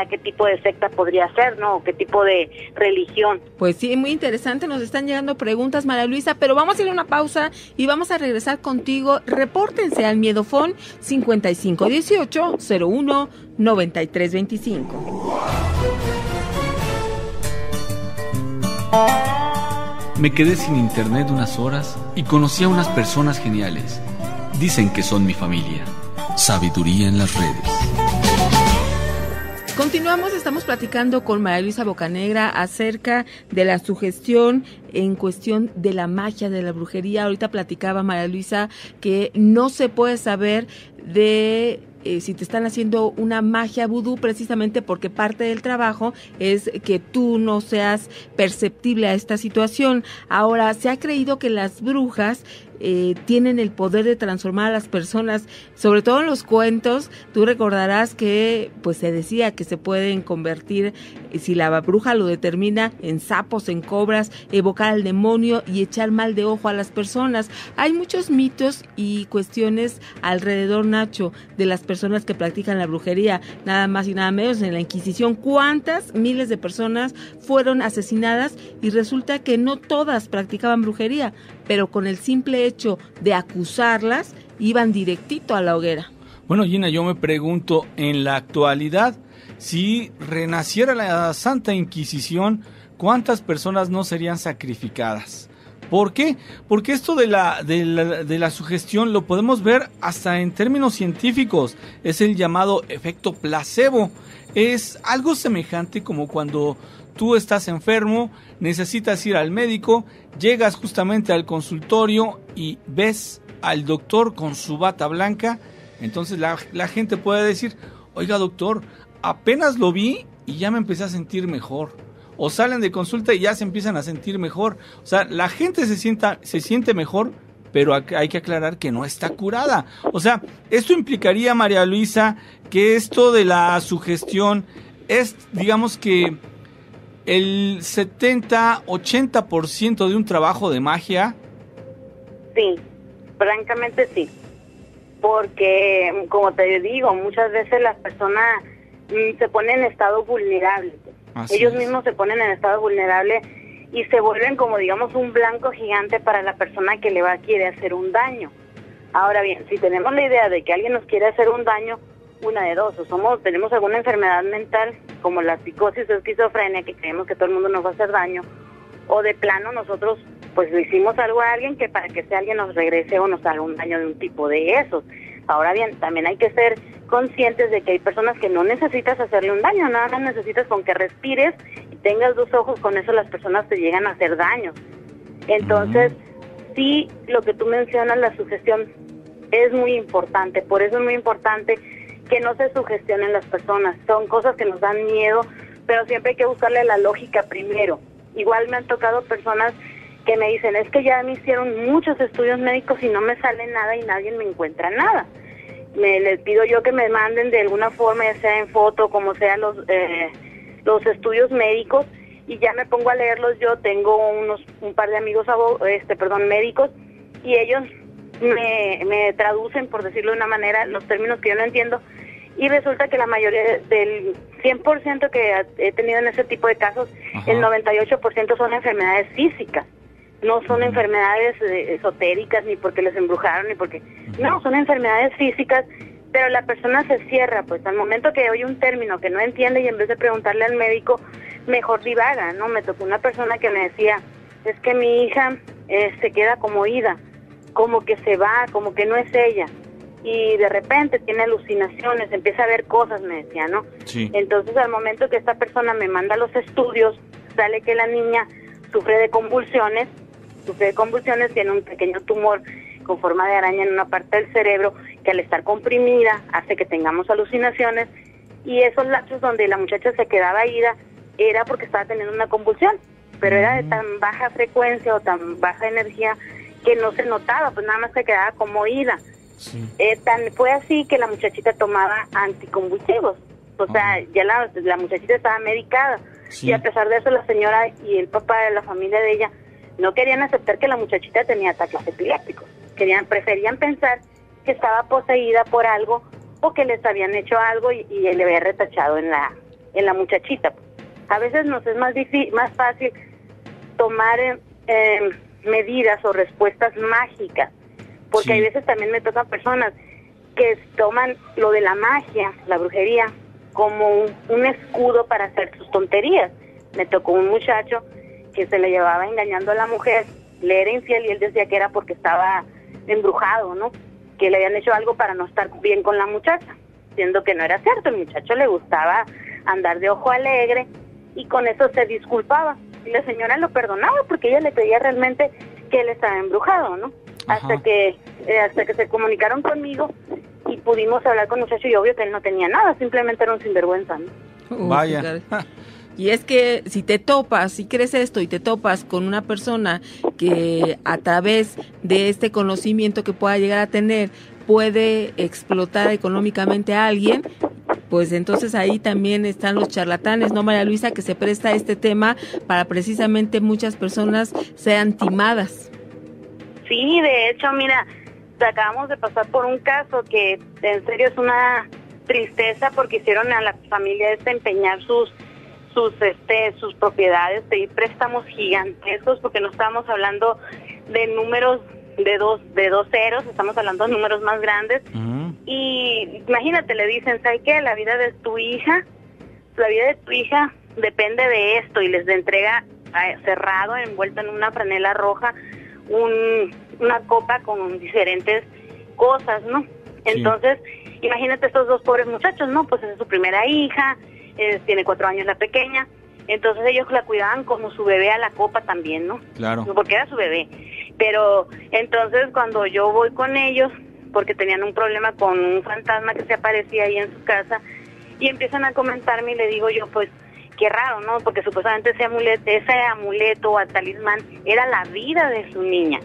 qué tipo de secta podría ser, ¿no? O qué tipo de religión. Pues sí, muy interesante, nos están llegando preguntas, María Luisa, pero vamos a ir a una pausa y vamos a regresar contigo. Repórtense al Miedofón 5518-01-9325. Me quedé sin internet unas horas y conocí a unas personas geniales. Dicen que son mi familia. Sabiduría en las redes. Continuamos, estamos platicando con María Luisa Bocanegra acerca de la sugestión en cuestión de la magia, de la brujería. Ahorita platicaba María Luisa que no se puede saber de si te están haciendo una magia vudú, precisamente porque parte del trabajo es que tú no seas perceptible a esta situación. Ahora, se ha creído que las brujas tienen el poder de transformar a las personas, sobre todo en los cuentos. Tú recordarás que pues se decía que se pueden convertir, si la bruja lo determina, en sapos, en cobras, evocar al demonio y echar mal de ojo a las personas. Hay muchos mitos y cuestiones alrededor, Nacho, de las personas que practican la brujería, nada más y nada menos. En la Inquisición, ¿cuántas miles de personas fueron asesinadas? Y resulta que no todas practicaban brujería, pero con el simple hecho de acusarlas, iban directito a la hoguera. Bueno, Gina, yo me pregunto, en la actualidad, si renaciera la Santa Inquisición, ¿cuántas personas no serían sacrificadas? ¿Por qué? Porque esto de la sugestión lo podemos ver hasta en términos científicos. Es el llamado efecto placebo. Es algo semejante como cuando tú estás enfermo, necesitas ir al médico, llegas justamente al consultorio y ves al doctor con su bata blanca. Entonces la gente puede decir, oiga doctor, apenas lo vi y ya me empecé a sentir mejor. O salen de consulta y ya se empiezan a sentir mejor. O sea, la gente se siente mejor, pero hay que aclarar que no está curada. O sea, esto implicaría, María Luisa, que esto de la sugestión es, digamos que el 70-80% de un trabajo de magia. Sí, francamente sí. Porque, como te digo, muchas veces las personas se ponen en estado vulnerable. Ellos mismos se ponen en estado vulnerable y se vuelven como, digamos, un blanco gigante para la persona que le quiere hacer un daño. Ahora bien, si tenemos la idea de que alguien nos quiere hacer un daño, una de dos, o tenemos alguna enfermedad mental como la psicosis o esquizofrenia, que creemos que todo el mundo nos va a hacer daño, o de plano nosotros pues le hicimos algo a alguien que para que ese alguien nos regrese o nos haga un daño de un tipo de esos. Ahora bien, también hay que ser conscientes de que hay personas que no necesitas hacerle un daño, nada más necesitas con que respires y tengas dos ojos, con eso las personas te llegan a hacer daño. Entonces, sí, lo que tú mencionas, la sugestión, es muy importante. Por eso es muy importante que no se sugestionen las personas. Son cosas que nos dan miedo, pero siempre hay que buscarle la lógica primero. Igual me han tocado personas que me dicen, es que ya me hicieron muchos estudios médicos y no me sale nada y nadie me encuentra nada. Les pido yo que me manden de alguna forma, ya sea en foto, como sea, los estudios médicos, y ya me pongo a leerlos. Yo tengo un par de amigos médicos, y ellos me traducen, por decirlo de una manera, los términos que yo no entiendo, y resulta que la mayoría del 100% que he tenido en ese tipo de casos, el 98% son enfermedades físicas. No son enfermedades esotéricas, ni porque les embrujaron, ni porque... No, son enfermedades físicas, pero la persona se cierra, pues al momento que oye un término que no entiende y en vez de preguntarle al médico, mejor divaga, ¿no? Me tocó una persona que me decía, es que mi hija se queda como ida, como que se va, como que no es ella, y de repente tiene alucinaciones, empieza a ver cosas, me decía, ¿no? Sí. Entonces al momento que esta persona me manda los estudios, sale que la niña sufre de convulsiones, tiene un pequeño tumor con forma de araña en una parte del cerebro que al estar comprimida hace que tengamos alucinaciones, y esos lapsos donde la muchacha se quedaba ida era porque estaba teniendo una convulsión, pero era de tan baja frecuencia o tan baja energía que no se notaba, pues nada más se quedaba como ida. Sí. Fue así que la muchachita tomaba anticonvulsivos, o sea, ya la muchachita estaba medicada, sí. Y a pesar de eso la señora y el papá de la familia de ella no querían aceptar que la muchachita tenía ataques epilépticos. Preferían pensar que estaba poseída por algo o que les habían hecho algo y le había retachado en la muchachita. A veces nos es más fácil tomar medidas o respuestas mágicas, porque sí. Hay veces también me tocan personas que toman lo de la magia, la brujería, como un escudo para hacer sus tonterías. Me tocó un muchacho que se le llevaba engañando a la mujer, le era infiel y él decía que era porque estaba embrujado, ¿no? Que le habían hecho algo para no estar bien con la muchacha, siendo que no era cierto. El muchacho le gustaba andar de ojo alegre, y con eso se disculpaba. Y la señora lo perdonaba porque ella le pedía realmente que él estaba embrujado, ¿no? Hasta que se comunicaron conmigo y pudimos hablar con el muchacho, y obvio que él no tenía nada, simplemente era un sinvergüenza, ¿no? Vaya. Y es que si te topas, si crees esto y te topas con una persona que a través de este conocimiento que pueda llegar a tener puede explotar económicamente a alguien, pues entonces ahí también están los charlatanes, ¿no, María Luisa? Que se presta a este tema para precisamente muchas personas sean timadas. Sí, de hecho, mira, acabamos de pasar por un caso que en serio es una tristeza, porque hicieron a la familia empeñar sus propiedades, pedir préstamos gigantescos, porque no estábamos hablando de números de dos ceros, estamos hablando de números más grandes. Y imagínate, le dicen, ¿sabes qué? La vida de tu hija depende de esto, y les entrega cerrado, envuelto en una franela roja, una copa con diferentes cosas, ¿no? Entonces, imagínate estos dos pobres muchachos, ¿no? Pues es su primera hija, tiene 4 años la pequeña, entonces ellos la cuidaban como su bebé a la copa también, ¿no? Claro. Porque era su bebé. Pero entonces cuando yo voy con ellos, porque tenían un problema con un fantasma que se aparecía ahí en su casa, y empiezan a comentarme, y le digo yo, pues, qué raro, ¿no? Porque supuestamente ese amuleto o talismán era la vida de su niña,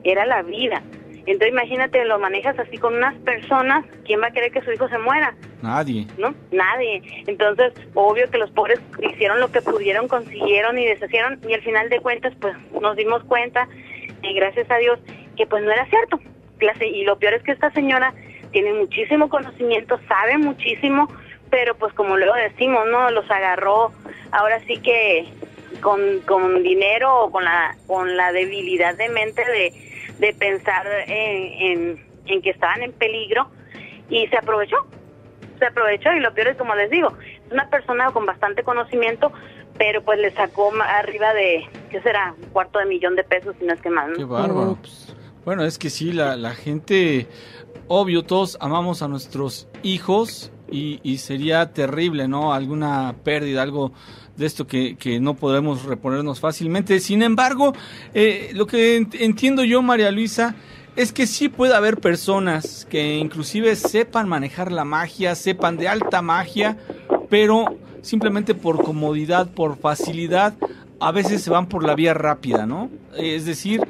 era la vida. Entonces imagínate, lo manejas así con unas personas, ¿quién va a querer que su hijo se muera? Nadie. ¿No? Nadie. Entonces, obvio que los pobres hicieron lo que pudieron, consiguieron y deshicieron, y al final de cuentas, pues, nos dimos cuenta, y gracias a Dios, que pues no era cierto. Y lo peor es que esta señora tiene muchísimo conocimiento, sabe muchísimo, pero pues como luego decimos, ¿no? Los agarró ahora sí que con dinero, o con la debilidad de mente de pensar en que estaban en peligro, y se aprovechó, y lo peor es, como les digo, es una persona con bastante conocimiento, pero pues le sacó arriba de, ¿qué será? $250,000 pesos, si no es que más, ¿no? Qué bárbaro. Bueno, es que sí, la gente, obvio, todos amamos a nuestros hijos, y sería terrible, ¿no? Alguna pérdida, algo de esto que no podemos reponernos fácilmente. Sin embargo, lo que entiendo yo, María Luisa, es que sí puede haber personas que inclusive sepan manejar la magia, sepan de alta magia, pero simplemente por comodidad, por facilidad, a veces se van por la vía rápida, ¿no? Es decir,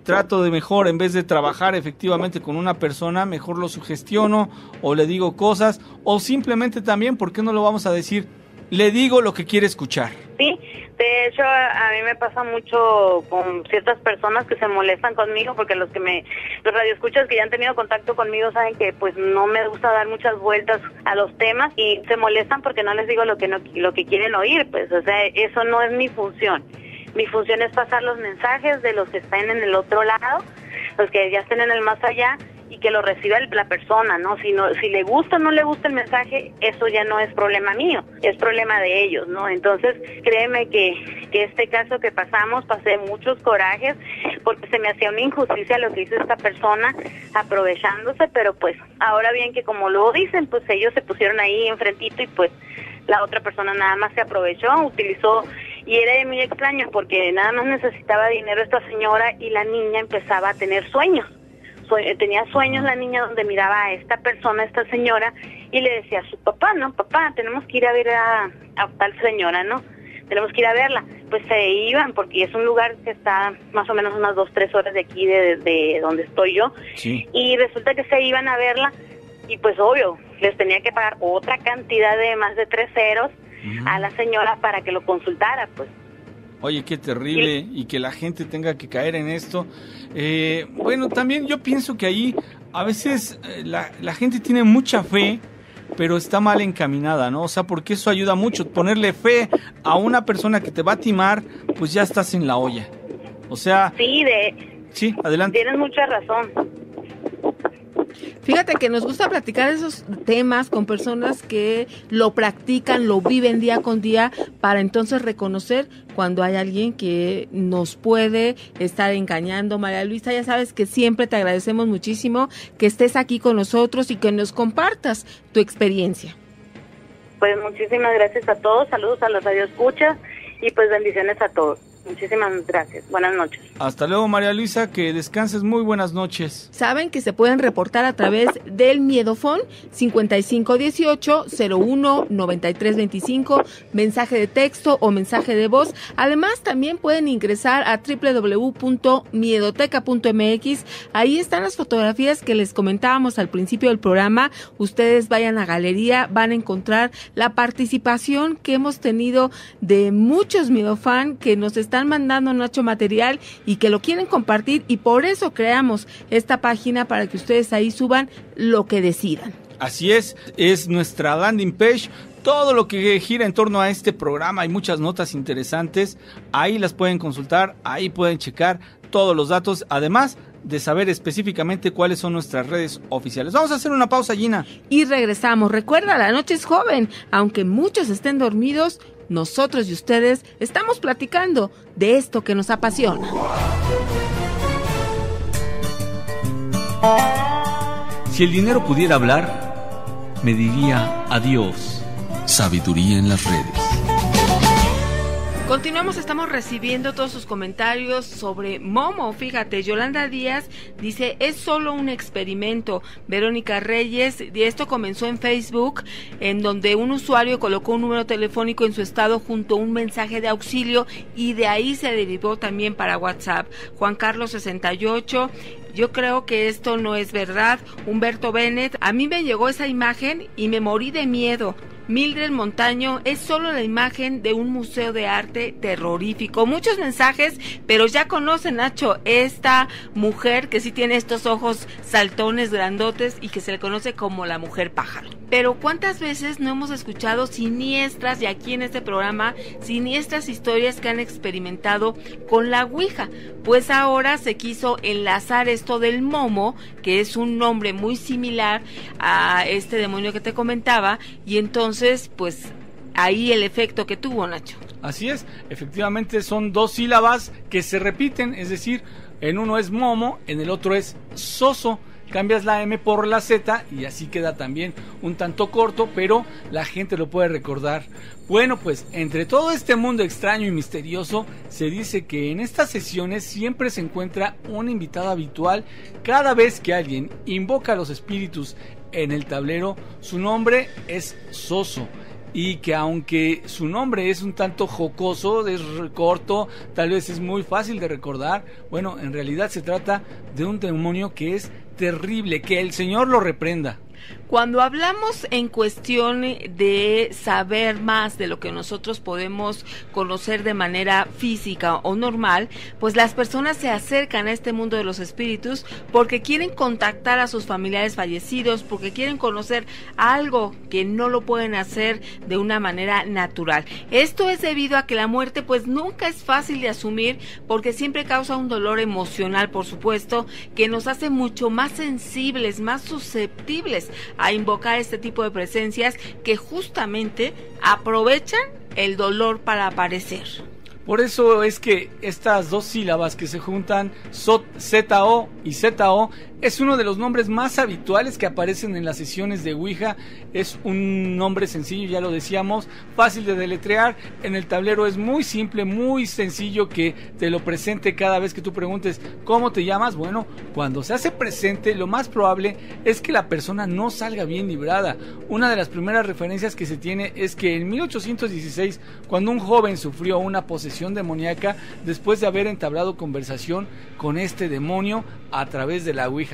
trato de mejor, en vez de trabajar efectivamente con una persona, mejor lo sugestiono, o le digo cosas, o simplemente también, ¿por qué no lo vamos a decir? Le digo lo que quiere escuchar. Sí, de hecho a mí me pasa mucho con ciertas personas que se molestan conmigo, porque los radioescuchas que ya han tenido contacto conmigo saben que pues no me gusta dar muchas vueltas a los temas, y se molestan porque no les digo lo que quieren oír, pues, o sea, eso no es mi función. Mi función es pasar los mensajes de los que están en el otro lado, los que ya estén en el más allá, y que lo reciba la persona, ¿no? Si le gusta o no le gusta el mensaje, eso ya no es problema mío, es problema de ellos, ¿no? Entonces, créeme que este caso que pasé muchos corajes, porque se me hacía una injusticia lo que hizo esta persona, aprovechándose, pero pues, ahora bien que como luego dicen, pues ellos se pusieron ahí enfrentito, y pues la otra persona nada más se aprovechó, utilizó. Y era muy extraño porque nada más necesitaba dinero esta señora, y la niña empezaba a tener sueños. Tenía sueños la niña donde miraba a esta persona, a esta señora, y le decía a su papá, ¿no? Papá, tenemos que ir a ver a tal señora, ¿no? Tenemos que ir a verla. Pues se iban, porque es un lugar que está más o menos unas 2-3 horas de aquí, de donde estoy yo. Sí. Y resulta que se iban a verla, y pues obvio, les tenía que pagar otra cantidad de más de 3 ceros a la señora para que lo consultara, pues. Oye, qué terrible, y que la gente tenga que caer en esto. Bueno, también yo pienso que ahí a veces la gente tiene mucha fe, pero está mal encaminada, ¿no? O sea, porque eso ayuda mucho. Ponerle fe a una persona que te va a timar, pues ya estás en la olla. O sea... Sí, adelante. Tienes mucha razón. Fíjate que nos gusta platicar esos temas con personas que lo practican, lo viven día con día, para entonces reconocer cuando hay alguien que nos puede estar engañando. María Luisa, ya sabes que siempre te agradecemos muchísimo que estés aquí con nosotros y que nos compartas tu experiencia. Pues muchísimas gracias a todos, saludos a los radioescuchas y pues bendiciones a todos. Muchísimas gracias. Buenas noches. Hasta luego, María Luisa, que descanses. Muy buenas noches. Saben que se pueden reportar a través del Miedofón 5518-01-9325, mensaje de texto o mensaje de voz. Además, también pueden ingresar a www.miedoteca.mx. Ahí están las fotografías que les comentábamos al principio del programa. Ustedes vayan a galería, van a encontrar la participación que hemos tenido de muchos Miedofan que nos están mandando, Nacho, material y que lo quieren compartir, y por eso creamos esta página para que ustedes ahí suban lo que decidan. Así es nuestra landing page. Todo lo que gira en torno a este programa, hay muchas notas interesantes, ahí las pueden consultar, ahí pueden checar todos los datos, además de saber específicamente cuáles son nuestras redes oficiales. Vamos a hacer una pausa, Gina. Y regresamos. Recuerda, la noche es joven, aunque muchos estén dormidos, nosotros y ustedes estamos platicando de esto que nos apasiona. Si el dinero pudiera hablar, me diría adiós. Sabiduría en las redes. Continuamos, estamos recibiendo todos sus comentarios sobre Momo. Fíjate, Yolanda Díaz dice, es solo un experimento. Verónica Reyes, esto comenzó en Facebook, en donde un usuario colocó un número telefónico en su estado junto a un mensaje de auxilio y de ahí se derivó también para WhatsApp. Juan Carlos 68, yo creo que esto no es verdad. Humberto Bennett, a mí me llegó esa imagen y me morí de miedo. Mildred Montaño, es solo la imagen de un museo de arte terrorífico. Muchos mensajes, pero ya conocen, Nacho, esta mujer que sí tiene estos ojos saltones grandotes y que se le conoce como la mujer pájaro. Pero ¿cuántas veces no hemos escuchado siniestras, y aquí en este programa, siniestras historias que han experimentado con la Ouija? Pues ahora se quiso enlazar esto del Momo, que es un nombre muy similar a este demonio que te comentaba, y entonces, pues, ahí el efecto que tuvo, Nacho. Así es, efectivamente son dos sílabas que se repiten, es decir, en uno es Momo, en el otro es Soso. Cambias la M por la Z y así queda también un tanto corto, pero la gente lo puede recordar. Bueno, pues entre todo este mundo extraño y misterioso, se dice que en estas sesiones siempre se encuentra un invitado habitual. Cada vez que alguien invoca a los espíritus en el tablero, su nombre es Soso. Y que aunque su nombre es un tanto jocoso, es corto, tal vez es muy fácil de recordar, bueno, en realidad se trata de un demonio que es terrible, que el Señor lo reprenda. Cuando hablamos en cuestión de saber más de lo que nosotros podemos conocer de manera física o normal, pues las personas se acercan a este mundo de los espíritus porque quieren contactar a sus familiares fallecidos, porque quieren conocer algo que no lo pueden hacer de una manera natural. Esto es debido a que la muerte pues nunca es fácil de asumir, porque siempre causa un dolor emocional, por supuesto, que nos hace mucho más sensibles, más susceptibles a invocar este tipo de presencias que justamente aprovechan el dolor para aparecer. Por eso es que estas dos sílabas que se juntan, ZO y ZO, es uno de los nombres más habituales que aparecen en las sesiones de Ouija. Es un nombre sencillo, ya lo decíamos, fácil de deletrear. En el tablero es muy simple, muy sencillo que te lo presente cada vez que tú preguntes ¿cómo te llamas? Bueno, cuando se hace presente, lo más probable es que la persona no salga bien librada. Una de las primeras referencias que se tiene es que en 1816, cuando un joven sufrió una posesión demoníaca después de haber entablado conversación con este demonio a través de la Ouija.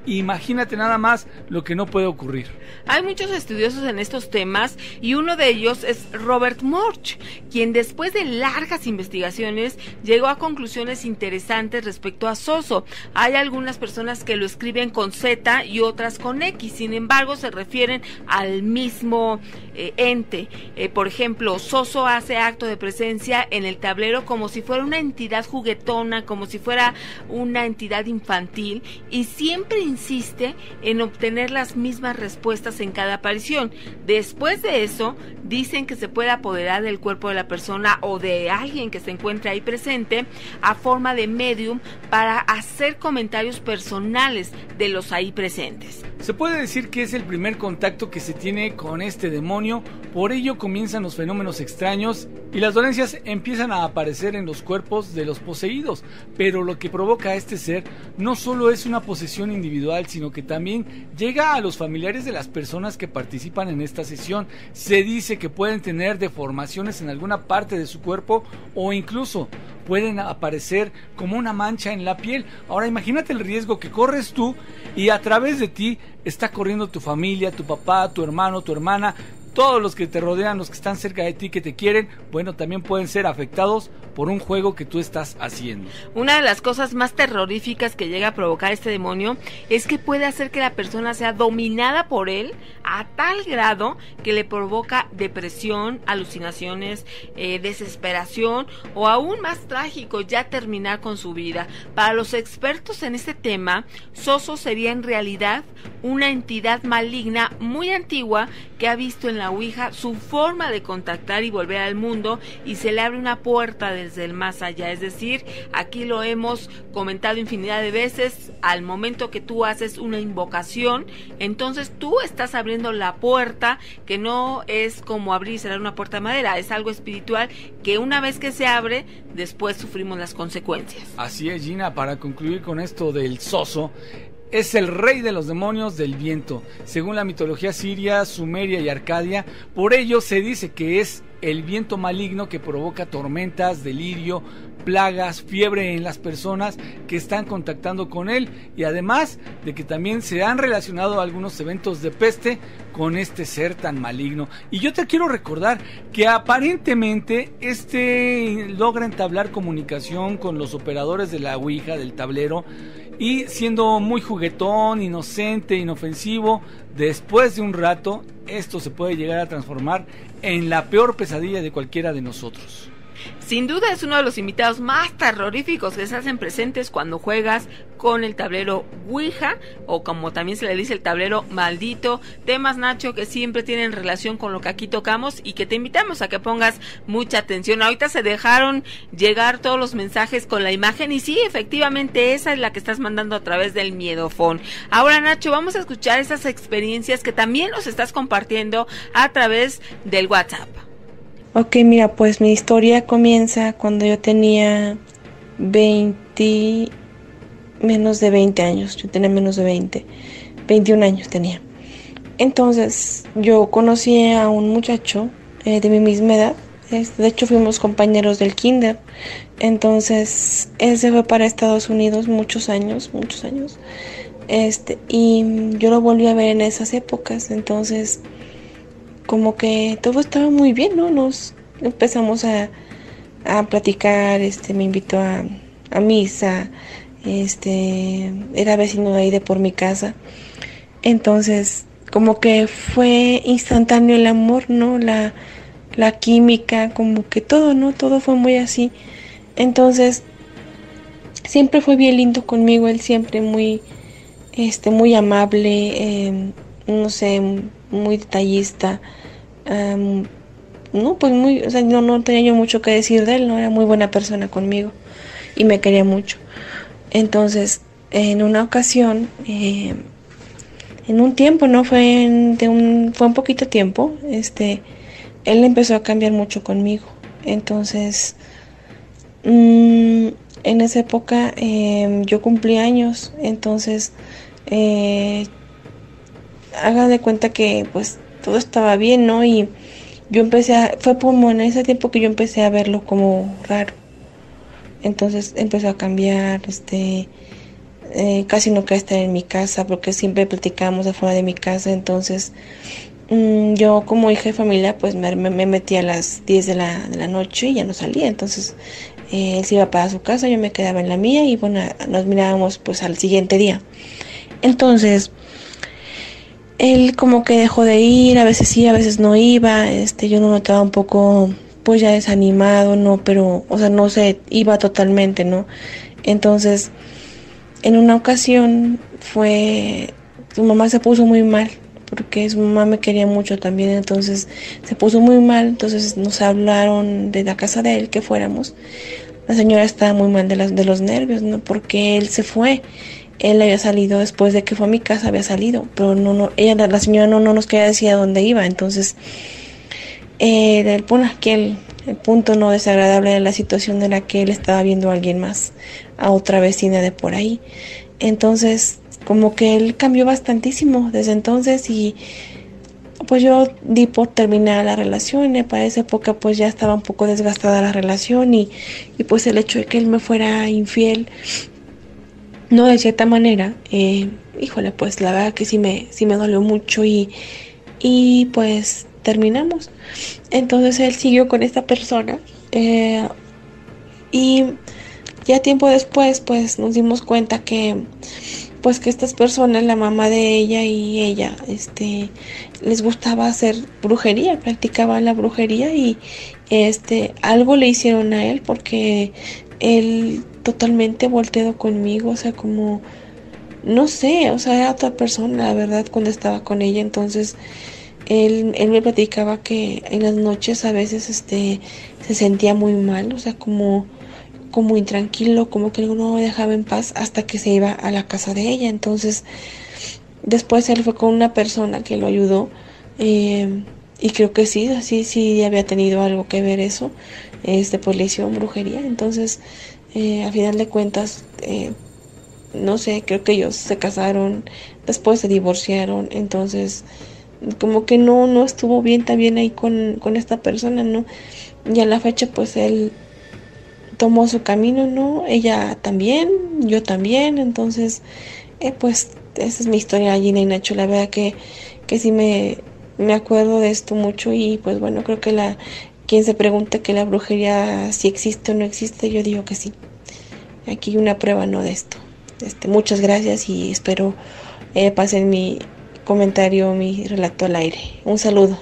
Imagínate nada más lo que no puede ocurrir. Hay muchos estudiosos en estos temas y uno de ellos es Robert Murch, quien después de largas investigaciones llegó a conclusiones interesantes respecto a Soso. Hay algunas personas que lo escriben con Z y otras con X, sin embargo se refieren al mismo ente. Por ejemplo, Soso hace acto de presencia en el tablero como si fuera una entidad juguetona, como si fuera una entidad infantil, y siempre insiste en obtener las mismas respuestas en cada aparición. Después de eso, dicen que se puede apoderar del cuerpo de la persona o de alguien que se encuentre ahí presente a forma de medium para hacer comentarios personales de los ahí presentes. Se puede decir que es el primer contacto que se tiene con este demonio, por ello comienzan los fenómenos extraños y las dolencias empiezan a aparecer en los cuerpos de los poseídos, pero lo que provoca a este ser no solo es una posesión individual, sino que también llega a los familiares de las personas que participan en esta sesión. Se dice que pueden tener deformaciones en alguna parte de su cuerpo o incluso pueden aparecer como una mancha en la piel. Ahora imagínate el riesgo que corres tú y a través de ti está corriendo tu familia, tu papá, tu hermano, tu hermana, todos los que te rodean, los que están cerca de ti, que te quieren, bueno, también pueden ser afectados por un juego que tú estás haciendo. Una de las cosas más terroríficas que llega a provocar este demonio es que puede hacer que la persona sea dominada por él a tal grado que le provoca depresión, alucinaciones, desesperación o aún más trágico, ya terminar con su vida. Para los expertos en este tema, Soso sería en realidad una entidad maligna muy antigua que ha visto en la Ouija su forma de contactar y volver al mundo y se le abre una puerta desde el más allá. Es decir, aquí lo hemos comentado infinidad de veces, al momento que tú haces una invocación, entonces tú estás abriendo la puerta, que no es como abrir y cerrar una puerta de madera, es algo espiritual que una vez que se abre, después sufrimos las consecuencias. Así es, Gina, para concluir con esto del Soso, es el rey de los demonios del viento, según la mitología siria, sumeria y arcadia. Por ello se dice que es el viento maligno que provoca tormentas, delirio, plagas, fiebre en las personas que están contactando con él, y además de que también se han relacionado algunos eventos de peste con este ser tan maligno. Y yo te quiero recordar que aparentemente logra entablar comunicación con los operadores de la Ouija, del tablero, y siendo muy juguetón, inocente, inofensivo, después de un rato esto se puede llegar a transformar en la peor pesadilla de cualquiera de nosotros. Sin duda es uno de los invitados más terroríficos que se hacen presentes cuando juegas con el tablero Ouija, o como también se le dice, el tablero maldito. Temas, Nacho, que siempre tienen relación con lo que aquí tocamos y que te invitamos a que pongas mucha atención. Ahorita se dejaron llegar todos los mensajes con la imagen y sí, efectivamente esa es la que estás mandando a través del miedofón. Ahora, Nacho, vamos a escuchar esas experiencias que también nos estás compartiendo a través del WhatsApp. Ok, mira, pues mi historia comienza cuando yo tenía menos de 20 años. Yo tenía menos de 21 años tenía. Entonces, yo conocí a un muchacho de mi misma edad. De hecho, fuimos compañeros del kinder. Entonces, él se fue para Estados Unidos muchos años. Y yo lo volví a ver en esas épocas. Entonces, como que todo estaba muy bien, ¿no? Nos empezamos a platicar, me invitó a misa, era vecino de ahí de por mi casa. Entonces, como que fue instantáneo el amor, ¿no? La química, como que todo, ¿no? Todo fue muy así. Entonces, siempre fue bien lindo conmigo, él siempre muy amable, no sé, muy detallista. No, pues muy, o sea, no tenía yo mucho que decir de él, no, era muy buena persona conmigo y me quería mucho. Entonces, en una ocasión, en un tiempo, no fue fue un poquito tiempo, él empezó a cambiar mucho conmigo. Entonces, en esa época yo cumplí años, entonces haga de cuenta que pues todo estaba bien, ¿no? Y yo fue como en ese tiempo que yo empecé a verlo como raro. Entonces empezó a cambiar, casi no quería estar en mi casa porque siempre platicábamos afuera de mi casa. Entonces yo como hija de familia pues me metí a las 10 de la noche y ya no salía. Entonces él se iba para su casa, yo me quedaba en la mía y bueno, nos mirábamos pues al siguiente día. Entonces él como que dejó de ir, a veces sí, a veces no iba, yo lo notaba un poco pues ya desanimado, ¿no? Pero, o sea, no se iba totalmente, ¿no? Entonces, En una ocasión su mamá se puso muy mal, porque su mamá me quería mucho también, entonces se puso muy mal, entonces nos hablaron de la casa de él que fuéramos. La señora estaba muy mal de los nervios, ¿no? Porque él se fue. Él había salido después de que fue a mi casa, había salido, pero la señora no nos quería decir a dónde iba. Entonces, el punto no desagradable de la situación era que él estaba viendo a alguien más, a otra vecina de por ahí. Entonces, como que él cambió bastantísimo desde entonces y pues yo di por terminar la relación. Y para esa época pues ya estaba un poco desgastada la relación y pues el hecho de que él me fuera infiel, no, de cierta manera, híjole, pues la verdad que sí me dolió mucho y pues terminamos. Entonces él siguió con esta persona y ya tiempo después pues nos dimos cuenta que estas personas, la mamá de ella y ella, les gustaba hacer brujería, practicaban la brujería y algo le hicieron a él porque él totalmente volteado conmigo, o sea, como, no sé, o sea, era otra persona, la verdad, cuando estaba con ella. Entonces, él me platicaba que en las noches a veces, se sentía muy mal, o sea, como intranquilo, como que no me dejaba en paz hasta que se iba a la casa de ella. Entonces, después él fue con una persona que lo ayudó, y creo que sí había tenido algo que ver eso, pues le hicieron brujería. Entonces, a final de cuentas, no sé, creo que ellos se casaron, después se divorciaron. Entonces, como que no estuvo bien también ahí con esta persona, ¿no? Y a la fecha, pues él tomó su camino, ¿no? Ella también, yo también. Entonces, pues esa es mi historia, Gina y Nacho. La verdad que sí me acuerdo de esto mucho y pues bueno, creo que quien se pregunte que la brujería si existe o no existe, yo digo que sí. Aquí hay una prueba, ¿no?, de esto. Muchas gracias y espero pasen mi comentario, mi relato al aire. Un saludo.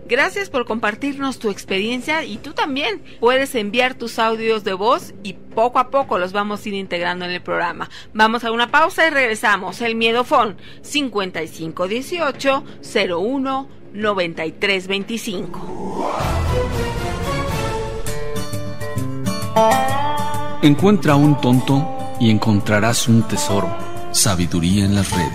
Gracias por compartirnos tu experiencia y tú también puedes enviar tus audios de voz y poco a poco los vamos a ir integrando en el programa. Vamos a una pausa y regresamos. El Miedofón 5518-01-9325. Encuentra a un tonto y encontrarás un tesoro. Sabiduría en las redes.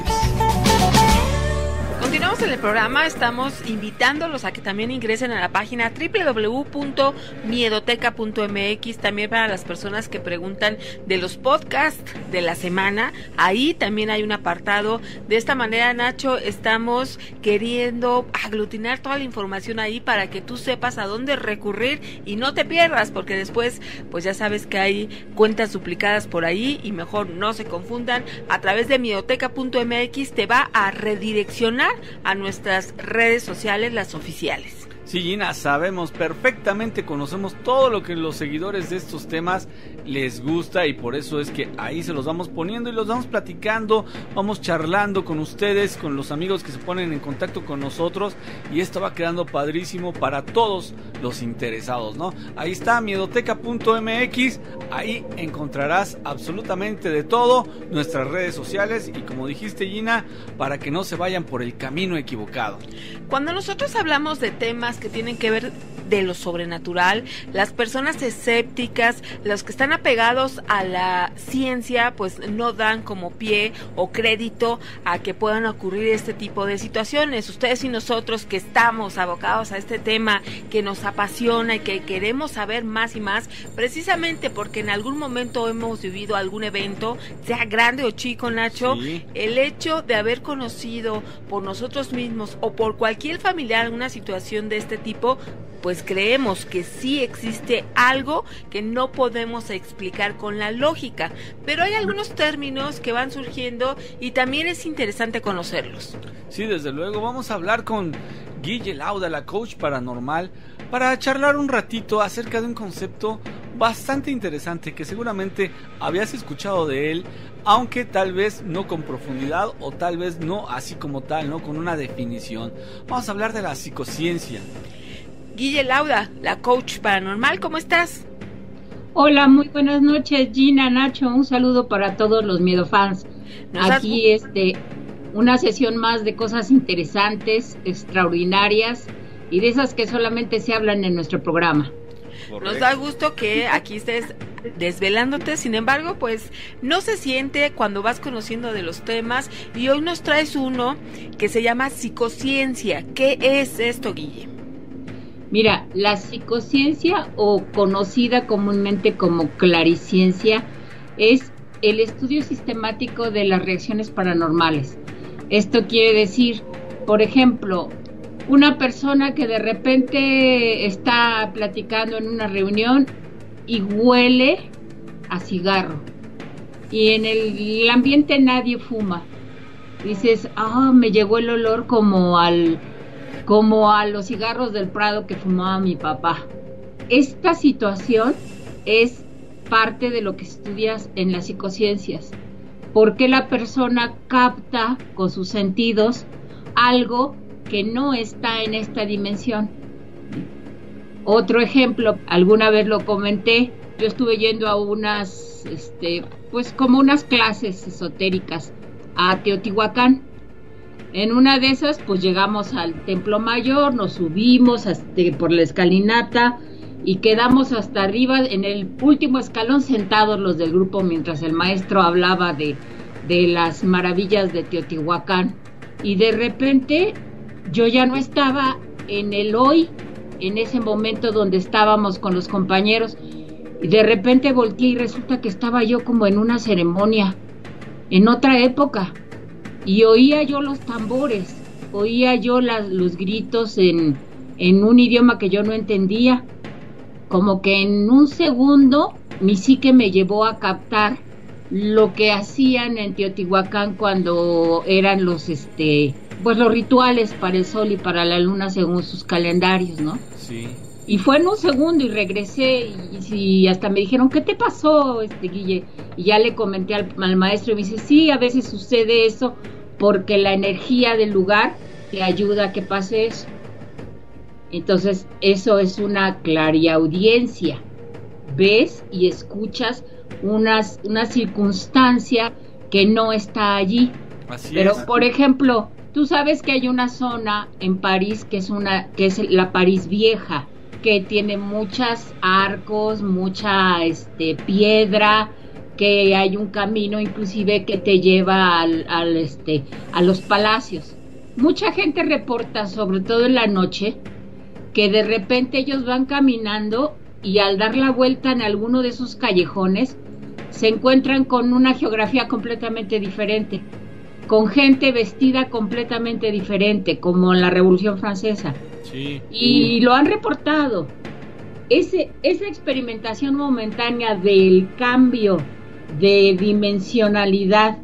Continuamos en el programa, estamos invitándolos a que también ingresen a la página www.miedoteca.mx, también para las personas que preguntan de los podcasts de la semana, ahí también hay un apartado. De esta manera, Nacho, estamos queriendo aglutinar toda la información ahí para que tú sepas a dónde recurrir y no te pierdas, porque después, pues ya sabes que hay cuentas duplicadas por ahí y mejor no se confundan. A través de miedoteca.mx te va a redireccionar a nuestras redes sociales, las oficiales. Sí, Gina, sabemos perfectamente, conocemos todo lo que los seguidores de estos temas les gusta y por eso es que ahí se los vamos poniendo y los vamos platicando, vamos charlando con ustedes, con los amigos que se ponen en contacto con nosotros y esto va quedando padrísimo para todos los interesados, ¿no? Ahí está, miedoteca.mx, ahí encontrarás absolutamente de todo, nuestras redes sociales y como dijiste, Gina, para que no se vayan por el camino equivocado. Cuando nosotros hablamos de temas que tienen que ver de lo sobrenatural, las personas escépticas, los que están apegados a la ciencia, pues no dan como pie o crédito a que puedan ocurrir este tipo de situaciones. Ustedes y nosotros que estamos abocados a este tema, que nos apasiona y que queremos saber más y más, precisamente porque en algún momento hemos vivido algún evento, sea grande o chico, Nacho, sí. El hecho de haber conocido por nosotros mismos o por cualquier familiar una situación de este tipo, pues creemos que sí existe algo que no podemos explicar con la lógica, pero hay algunos términos que van surgiendo y también es interesante conocerlos. Sí, desde luego, vamos a hablar con Guille Lauda, la coach paranormal, para charlar un ratito acerca de un concepto bastante interesante que seguramente habías escuchado de él, aunque tal vez no con profundidad o tal vez no así como tal, no con una definición. Vamos a hablar de la psicociencia. Guille Lauda, la coach paranormal, ¿cómo estás? Hola, muy buenas noches, Gina, Nacho, un saludo para todos los miedofans. Aquí una sesión más de cosas interesantes, extraordinarias y de esas que solamente se hablan en nuestro programa. Nos da gusto que aquí estés desvelándote, sin embargo, pues no se siente cuando vas conociendo de los temas, y hoy nos traes uno que se llama psicociencia. ¿Qué es esto, Guille? Mira, la psicociencia, o conocida comúnmente como clariciencia, es el estudio sistemático de las reacciones paranormales. Esto quiere decir, por ejemplo, una persona que de repente está platicando en una reunión y huele a cigarro, y en el ambiente nadie fuma. Dices, me llegó el olor como a los cigarros del Prado que fumaba mi papá. Esta situación es parte de lo que estudias en las psicociencias. ¿Por qué la persona capta con sus sentidos algo que no está en esta dimensión? Otro ejemplo, alguna vez lo comenté, yo estuve yendo a unas, como unas clases esotéricas a Teotihuacán. En una de esas, pues llegamos al Templo Mayor, nos subimos por la escalinata y quedamos hasta arriba en el último escalón sentados los del grupo mientras el maestro hablaba de las maravillas de Teotihuacán. Y de repente yo ya no estaba en el hoy, en ese momento donde estábamos con los compañeros, y de repente volteé y resulta que estaba yo como en una ceremonia, en otra época. Y oía yo los tambores, oía yo los gritos en un idioma que yo no entendía. Como que en un segundo mi psique me llevó a captar lo que hacían en Teotihuacán cuando eran los rituales para el sol y para la luna según sus calendarios, ¿no? Sí. Y fue en un segundo y regresé y hasta me dijeron, ¿qué te pasó, Guille? Y ya le comenté al maestro y me dice, sí, a veces sucede eso porque la energía del lugar te ayuda a que pase eso. Entonces, eso es una clariaudiencia. Ves y escuchas una circunstancia que no está allí. Pero, por ejemplo, tú sabes que hay una zona en París que es la París Vieja, que tiene muchos arcos, mucha piedra, que hay un camino inclusive que te lleva a los palacios. Mucha gente reporta, sobre todo en la noche, que de repente ellos van caminando y al dar la vuelta en alguno de esos callejones se encuentran con una geografía completamente diferente, con gente vestida completamente diferente, como en la Revolución Francesa. Sí. Y lo han reportado. Esa experimentación momentánea del cambio de dimensionalidad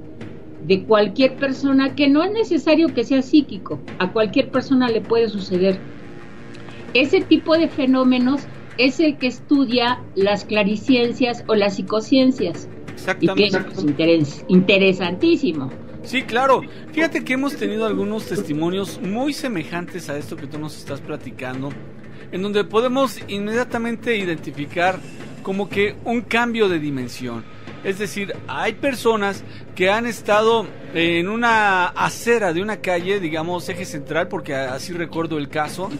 de cualquier persona, que no es necesario que sea psíquico, a cualquier persona le puede suceder. Ese tipo de fenómenos es el que estudia las clariciencias o las psicociencias. Exactamente. Y que es interesantísimo. Sí, claro. Fíjate que hemos tenido algunos testimonios muy semejantes a esto que tú nos estás platicando, en donde podemos inmediatamente identificar como que un cambio de dimensión. Es decir, hay personas que han estado en una acera de una calle, digamos eje central, porque así recuerdo el caso.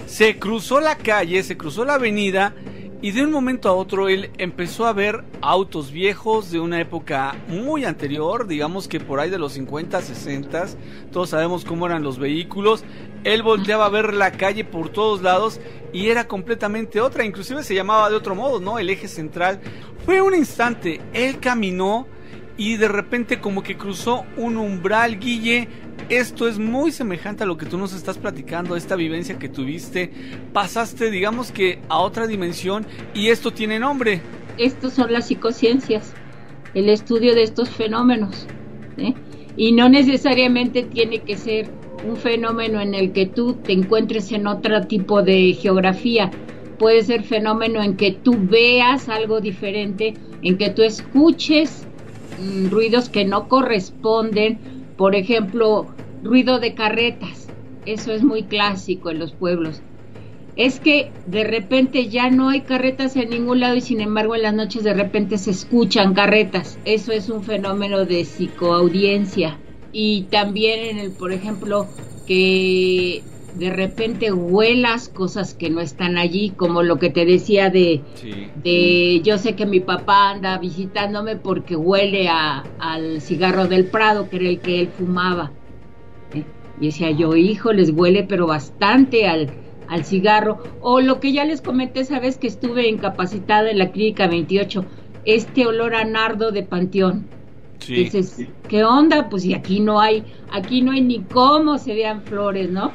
Se cruzó la calle, se cruzó la avenida, y de un momento a otro él empezó a ver autos viejos de una época muy anterior, digamos que por ahí de los 50, 60, todos sabemos cómo eran los vehículos. Él volteaba a ver la calle por todos lados y era completamente otra, inclusive se llamaba de otro modo, ¿no? El eje central. Fue un instante, él caminó y de repente como que cruzó un umbral, Guille. Esto es muy semejante a lo que tú nos estás platicando, esta vivencia que tuviste. Pasaste, digamos que a otra dimensión, y esto tiene nombre. Estos son las psicociencias, el estudio de estos fenómenos, ¿eh? Y no necesariamente tiene que ser un fenómeno en el que tú te encuentres en otro tipo de geografía. Puede ser fenómeno en que tú veas algo diferente, en que tú escuches ruidos que no corresponden. Por ejemplo, ruido de carretas, eso es muy clásico en los pueblos. es que de repente ya no hay carretas en ningún lado y sin embargo en las noches de repente se escuchan carretas. Eso es un fenómeno de psicoaudiencia. Y también por ejemplo, que de repente huelas cosas que no están allí, como lo que te decía de yo sé que mi papá anda visitándome porque huele al cigarro del Prado, que era el que él fumaba. Y decía yo, hijo, les huele pero bastante al cigarro. O lo que ya les comenté esa vez que estuve incapacitada en la clínica 28, este olor a nardo de panteón. Sí. Dices, ¿qué onda? Pues y aquí no hay ni cómo se vean flores, ¿no?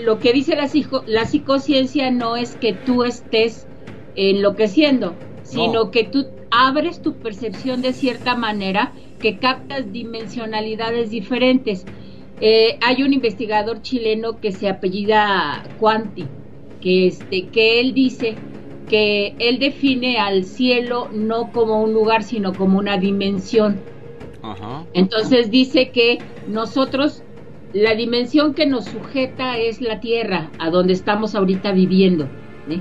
Lo que dice la psicociencia no es que tú estés enloqueciendo, sino que tú abres tu percepción de cierta manera, que captas dimensionalidades diferentes. Hay un investigador chileno que se apellida Quanti, que él dice que él define al cielo no como un lugar, sino como una dimensión. Ajá. Entonces dice que nosotros, la dimensión que nos sujeta es la Tierra, a donde estamos ahorita viviendo, ¿sí?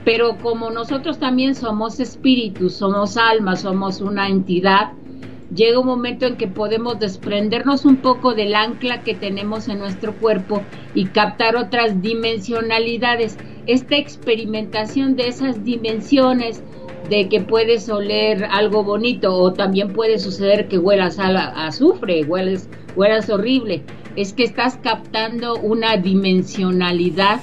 Pero como nosotros también somos espíritus, somos almas, somos una entidad, llega un momento en que podemos desprendernos un poco del ancla que tenemos en nuestro cuerpo y captar otras dimensionalidades. Esta experimentación de esas dimensiones, de que puedes oler algo bonito o también puede suceder que huelas a azufre, huelas horrible, es que estás captando una dimensionalidad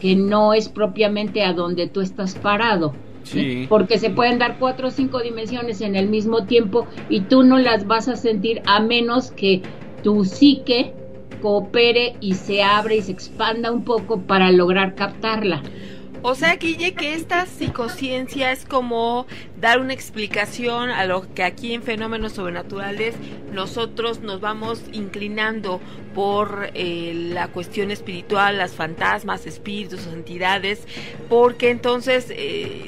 que no es propiamente a donde tú estás parado. Sí. Porque se pueden dar 4 o 5 dimensiones en el mismo tiempo y tú no las vas a sentir a menos que tu psique coopere y se abre y se expanda un poco para lograr captarla. O sea, Guille, que esta psicociencia es como dar una explicación a lo que aquí en Fenómenos Sobrenaturales nosotros nos vamos inclinando por la cuestión espiritual, las fantasmas, espíritus, entidades, porque entonces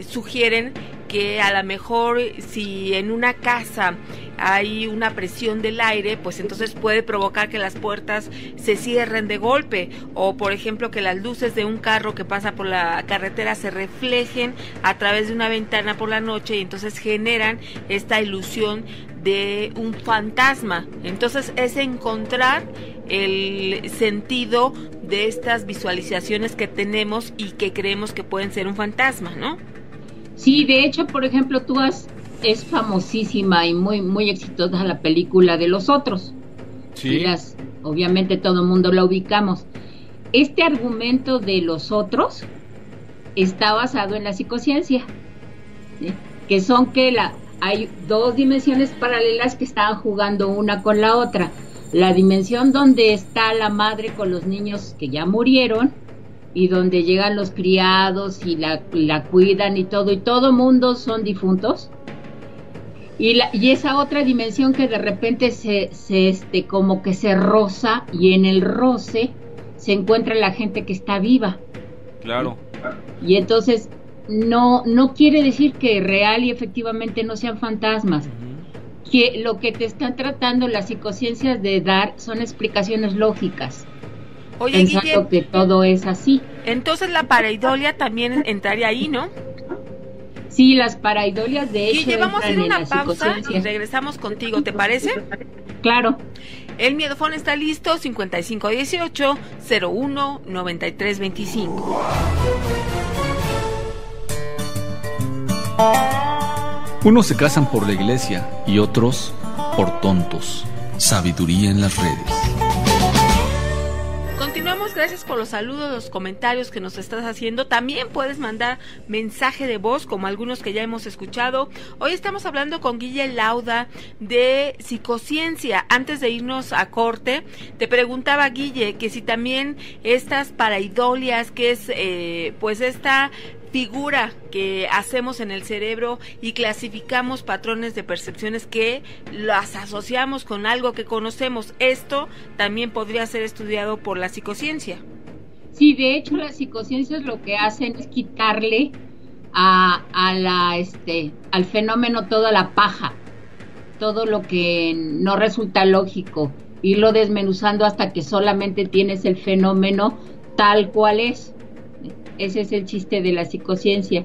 sugieren que a lo mejor si en una casa hay una presión del aire, pues entonces puede provocar que las puertas se cierren de golpe, o por ejemplo que las luces de un carro que pasa por la carretera se reflejen a través de una ventana por la noche y entonces generan esta ilusión de un fantasma. Entonces es encontrar el sentido de estas visualizaciones que tenemos y que creemos que pueden ser un fantasma, ¿no? Sí, de hecho, por ejemplo, es famosísima y muy muy exitosa la película de Los Otros. Sí. Obviamente todo el mundo la ubicamos. Este argumento de Los Otros está basado en la psicociencia, ¿sí? Que son que hay 2 dimensiones paralelas que estaban jugando una con la otra. La dimensión donde está la madre con los niños que ya murieron y donde llegan los criados y la cuidan y todo mundo son difuntos. Y esa otra dimensión que de repente como que se roza, y en el roce se encuentra la gente que está viva. Claro. Y entonces no quiere decir que real y efectivamente no sean fantasmas. Uh-huh. Que lo que te están tratando las psicociencias de dar son explicaciones lógicas. Oye, pensando que todo es así. Entonces la pareidolia también entraría ahí, ¿no? Sí, las paraidolias de hecho Guille, vamos a hacer una pausa y regresamos contigo, ¿te parece? Claro. El miedofón está listo, 5518-01-9325. Unos se casan por la iglesia y otros por tontos. Sabiduría en las redes. Continuamos, gracias por los saludos, los comentarios que nos estás haciendo. También puedes mandar mensaje de voz, como algunos que ya hemos escuchado. Hoy estamos hablando con Guille Lauda de psicociencia. Antes de irnos a corte, te preguntaba, Guille, que si también estas paraidolias, que es pues esta figura que hacemos en el cerebro y clasificamos patrones de percepciones que las asociamos con algo que conocemos, esto también podría ser estudiado por la psicociencia. Sí, de hecho las psicociencias lo que hacen es quitarle al fenómeno toda la paja, todo lo que no resulta lógico, irlo desmenuzando hasta que solamente tienes el fenómeno tal cual es. Ese es el chiste de la psicociencia.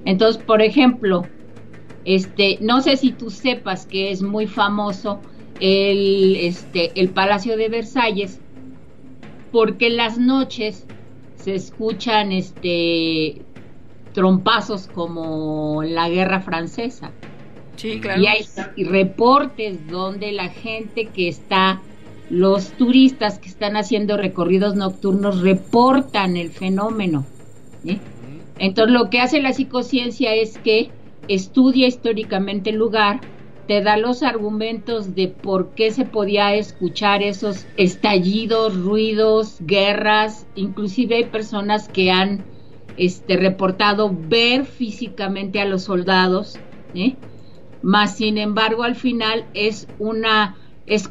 Entonces, por ejemplo, no sé si tú sepas que es muy famoso el Palacio de Versalles, porque en las noches se escuchan trompazos como en la Guerra Francesa. Sí, claro. Y hay reportes donde la gente los turistas que están haciendo recorridos nocturnos reportan el fenómeno. Entonces lo que hace la psicociencia es que estudia históricamente el lugar, te da los argumentos de por qué se podía escuchar esos estallidos, ruidos, guerras. Inclusive hay personas que han reportado ver físicamente a los soldados, más sin embargo al final es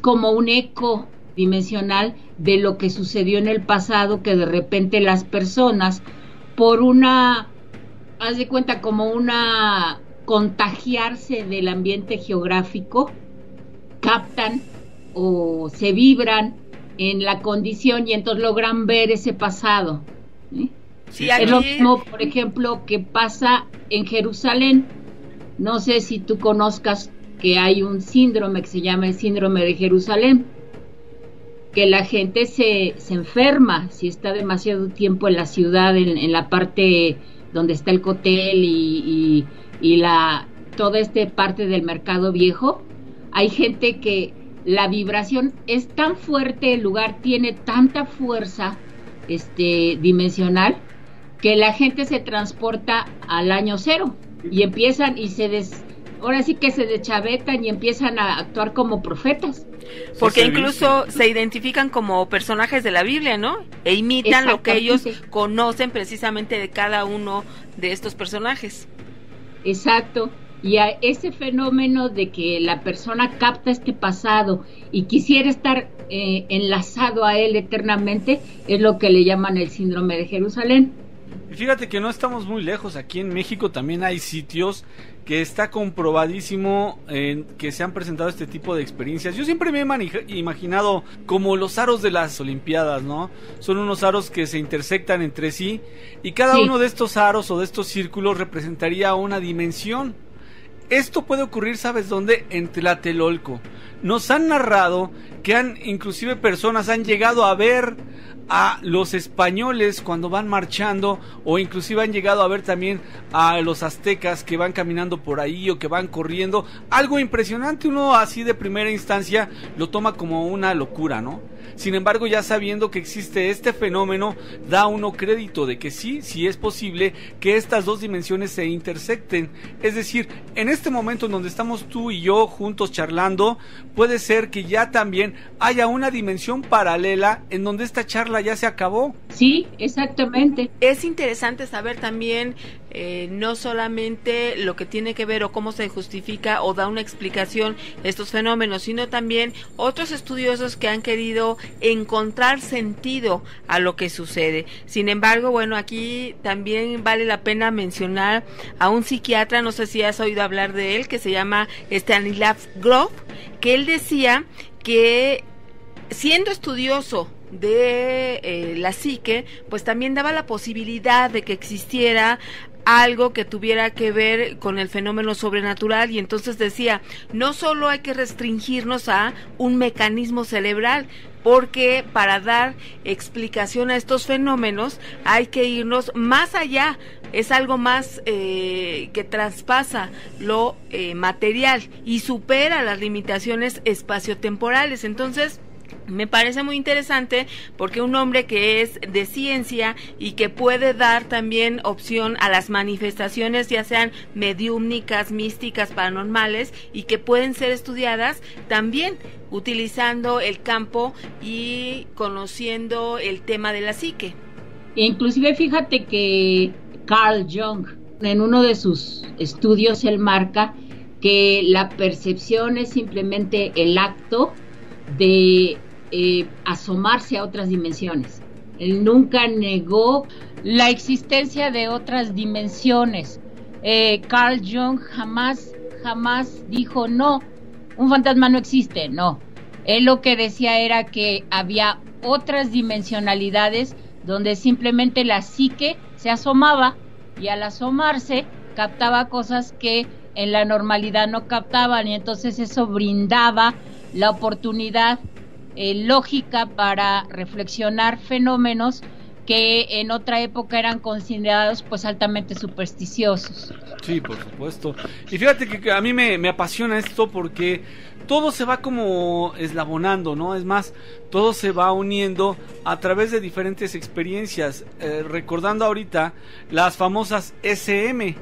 como un eco dimensional de lo que sucedió en el pasado, que de repente las personas haz de cuenta como contagiarse del ambiente geográfico, captan o se vibran en la condición y entonces logran ver ese pasado. Sí, es lo mismo, por ejemplo, que pasa en Jerusalén. No sé si tú conozcas que hay un síndrome que se llama el síndrome de Jerusalén, que la gente se enferma si está demasiado tiempo en la ciudad, en la parte donde está el Cotel y toda esta parte del mercado viejo. Hay gente que la vibración es tan fuerte, el lugar tiene tanta fuerza dimensional, que la gente se transporta al año cero y empiezan ahora sí que se deschavetan y empiezan a actuar como profetas. Porque incluso se identifican como personajes de la Biblia, ¿no? E imitan lo que ellos conocen precisamente de cada uno de estos personajes. Exacto. Y a ese fenómeno de que la persona capta este pasado y quisiera estar enlazado a él eternamente, es lo que le llaman el síndrome de Jerusalén. Y fíjate que no estamos muy lejos. Aquí en México también hay sitios que está comprobadísimo que se han presentado este tipo de experiencias. Yo siempre me he imaginado como los aros de las Olimpiadas, ¿no? Son unos aros que se intersectan entre sí y cada uno de estos aros o de estos círculos representaría una dimensión. Esto puede ocurrir, ¿sabes dónde? En Tlatelolco. Nos han narrado que inclusive personas han llegado a ver a los españoles cuando van marchando, o inclusive han llegado a ver también a los aztecas que van caminando por ahí o que van corriendo. Algo impresionante. Uno así de primera instancia lo toma como una locura, ¿no? Sin embargo, ya sabiendo que existe este fenómeno, da uno crédito de que sí es posible que estas dos dimensiones se intersecten. Es decir, en este momento en donde estamos tú y yo juntos charlando, puede ser que ya también haya una dimensión paralela en donde esta charla ya se acabó. Sí, exactamente. Es interesante saber también no solamente lo que tiene que ver o cómo se justifica o da una explicación estos fenómenos, sino también otros estudiosos que han querido encontrar sentido a lo que sucede. Sin embargo, bueno, aquí también vale la pena mencionar a un psiquiatra, no sé si has oído hablar de él, que se llama Stanislav Grof, que él decía que siendo estudioso de la psique, pues también daba la posibilidad de que existiera algo que tuviera que ver con el fenómeno sobrenatural, y entonces decía, no solo hay que restringirnos a un mecanismo cerebral, porque para dar explicación a estos fenómenos hay que irnos más allá, es algo más que traspasa lo material y supera las limitaciones espaciotemporales. Entonces, me parece muy interesante porque un hombre que es de ciencia y que puede dar también opción a las manifestaciones, ya sean mediúmnicas, místicas, paranormales, y que pueden ser estudiadas también utilizando el campo y conociendo el tema de la psique. Inclusive fíjate que Carl Jung, en uno de sus estudios, él marca que la percepción es simplemente el acto de asomarse a otras dimensiones. Él nunca negó la existencia de otras dimensiones. Carl Jung jamás dijo no, un fantasma no existe, no. Él lo que decía era que había otras dimensionalidades donde simplemente la psique se asomaba y al asomarse captaba cosas que en la normalidad no captaban, y entonces eso brindaba la oportunidad lógica para reflexionar fenómenos que en otra época eran considerados pues altamente supersticiosos. Sí, por supuesto. Y fíjate que a mí me apasiona esto porque todo se va como eslabonando, ¿no? Es más, todo se va uniendo a través de diferentes experiencias. Recordando ahorita las famosas SM,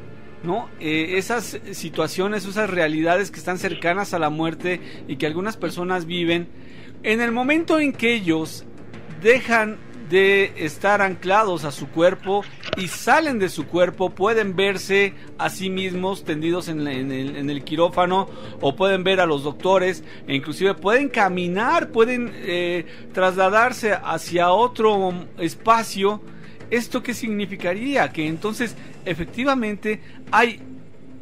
¿no? Esas situaciones, esas realidades que están cercanas a la muerte y que algunas personas viven. En el momento en que ellos dejan de estar anclados a su cuerpo y salen de su cuerpo, pueden verse a sí mismos tendidos en el quirófano, o pueden ver a los doctores, e inclusive pueden caminar, pueden trasladarse hacia otro espacio. ¿Esto qué significaría? Que entonces efectivamente hay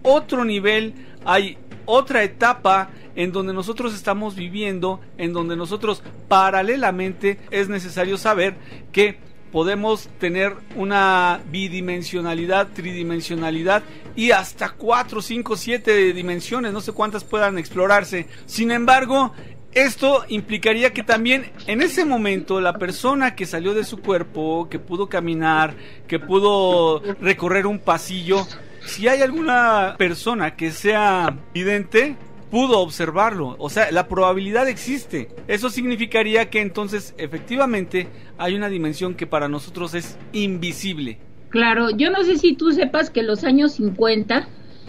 otro nivel, hay otra etapa en donde nosotros estamos viviendo, en donde nosotros paralelamente es necesario saber que podemos tener una bidimensionalidad, tridimensionalidad y hasta 4, 5, 7 dimensiones, no sé cuántas puedan explorarse. Sin embargo, esto implicaría que también en ese momento la persona que salió de su cuerpo, que pudo caminar, que pudo recorrer un pasillo, si hay alguna persona que sea vidente, pudo observarlo, o sea, la probabilidad existe. Eso significaría que entonces efectivamente hay una dimensión que para nosotros es invisible. Claro, yo no sé si tú sepas que en los años 50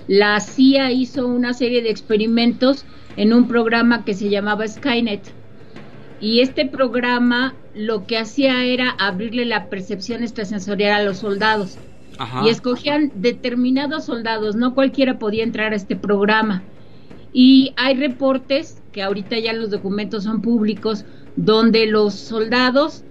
la CIA hizo una serie de experimentos en un programa que se llamaba Skynet, y este programa lo que hacía era abrirle la percepción extrasensorial a los soldados. Ajá. Y escogían determinados soldados, no cualquiera podía entrar a este programa. Y hay reportes, que ahorita ya los documentos son públicos, donde los soldados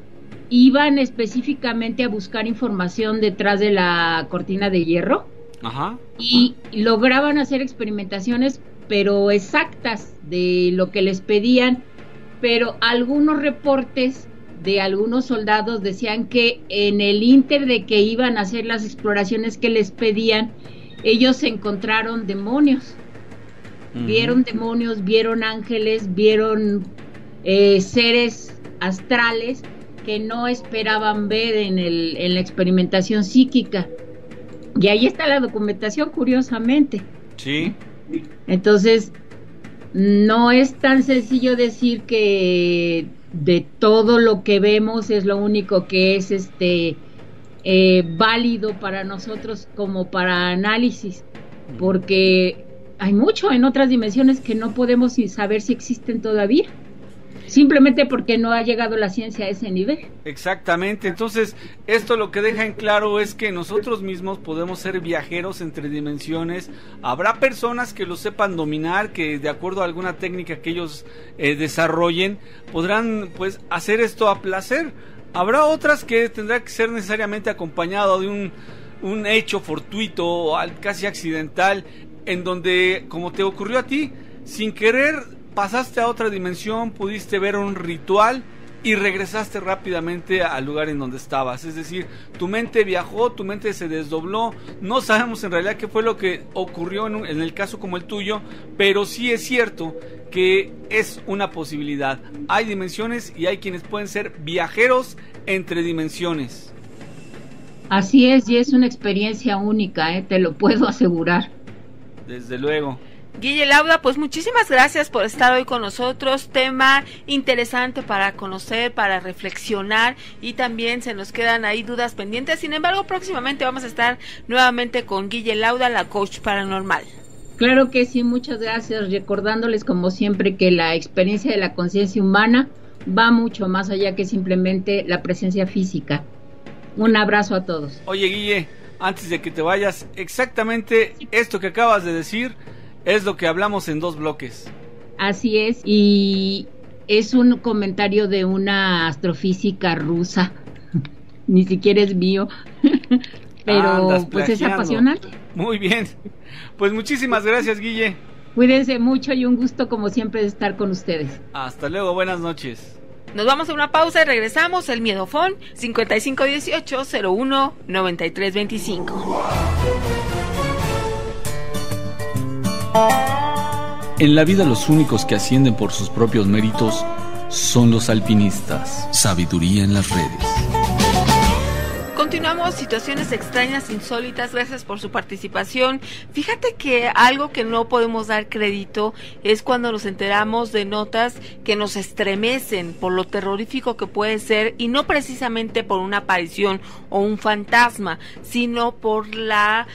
iban específicamente a buscar información detrás de la cortina de hierro. Ajá. Y lograban hacer experimentaciones, pero exactas, de lo que les pedían. Pero algunos reportes de algunos soldados decían que en el ínter de que iban a hacer las exploraciones que les pedían, ellos encontraron demonios. Vieron demonios, vieron ángeles, vieron seres astrales que no esperaban ver en la experimentación psíquica. Y ahí está la documentación, curiosamente. Sí. Entonces, no es tan sencillo decir que de todo lo que vemos es lo único que es válido para nosotros como para análisis, porque hay mucho en otras dimensiones que no podemos saber si existen todavía, simplemente porque no ha llegado la ciencia a ese nivel. Exactamente, entonces esto lo que deja en claro es que nosotros mismos podemos ser viajeros entre dimensiones. Habrá personas que lo sepan dominar, que de acuerdo a alguna técnica que ellos desarrollen, podrán pues hacer esto a placer. Habrá otras que tendrá que ser necesariamente acompañado de un hecho fortuito o casi accidental, en donde, como te ocurrió a ti, sin querer pasaste a otra dimensión, pudiste ver un ritual y regresaste rápidamente al lugar en donde estabas. Es decir, tu mente viajó, tu mente se desdobló. No sabemos en realidad qué fue lo que ocurrió en el caso como el tuyo, pero sí es cierto que es una posibilidad. Hay dimensiones y hay quienes pueden ser viajeros entre dimensiones. Así es, y es una experiencia única, te lo puedo asegurar. Desde luego. Guille Lauda, pues muchísimas gracias por estar hoy con nosotros. Tema interesante para conocer, para reflexionar, y también se nos quedan ahí dudas pendientes. Sin embargo, próximamente vamos a estar nuevamente con Guille Lauda, la coach paranormal. Claro que sí, muchas gracias. Recordándoles como siempre que la experiencia de la conciencia humana va mucho más allá que simplemente la presencia física. Un abrazo a todos. Oye, Guille, antes de que te vayas, exactamente esto que acabas de decir es lo que hablamos en 2 bloques. Así es, y es un comentario de una astrofísica rusa. Ni siquiera es mío. Pero pues es apasionante. Muy bien. Pues muchísimas gracias, Guille. Cuídense mucho y un gusto como siempre de estar con ustedes. Hasta luego, buenas noches. Nos vamos a una pausa y regresamos. El Miedofón 5518-01-9325. En la vida los únicos que ascienden por sus propios méritos son los alpinistas. Sabiduría en las redes. Continuamos, situaciones extrañas, insólitas, gracias por su participación. Fíjate que algo que no podemos dar crédito es cuando nos enteramos de notas que nos estremecen por lo terrorífico que puede ser, y no precisamente por una aparición o un fantasma, sino por la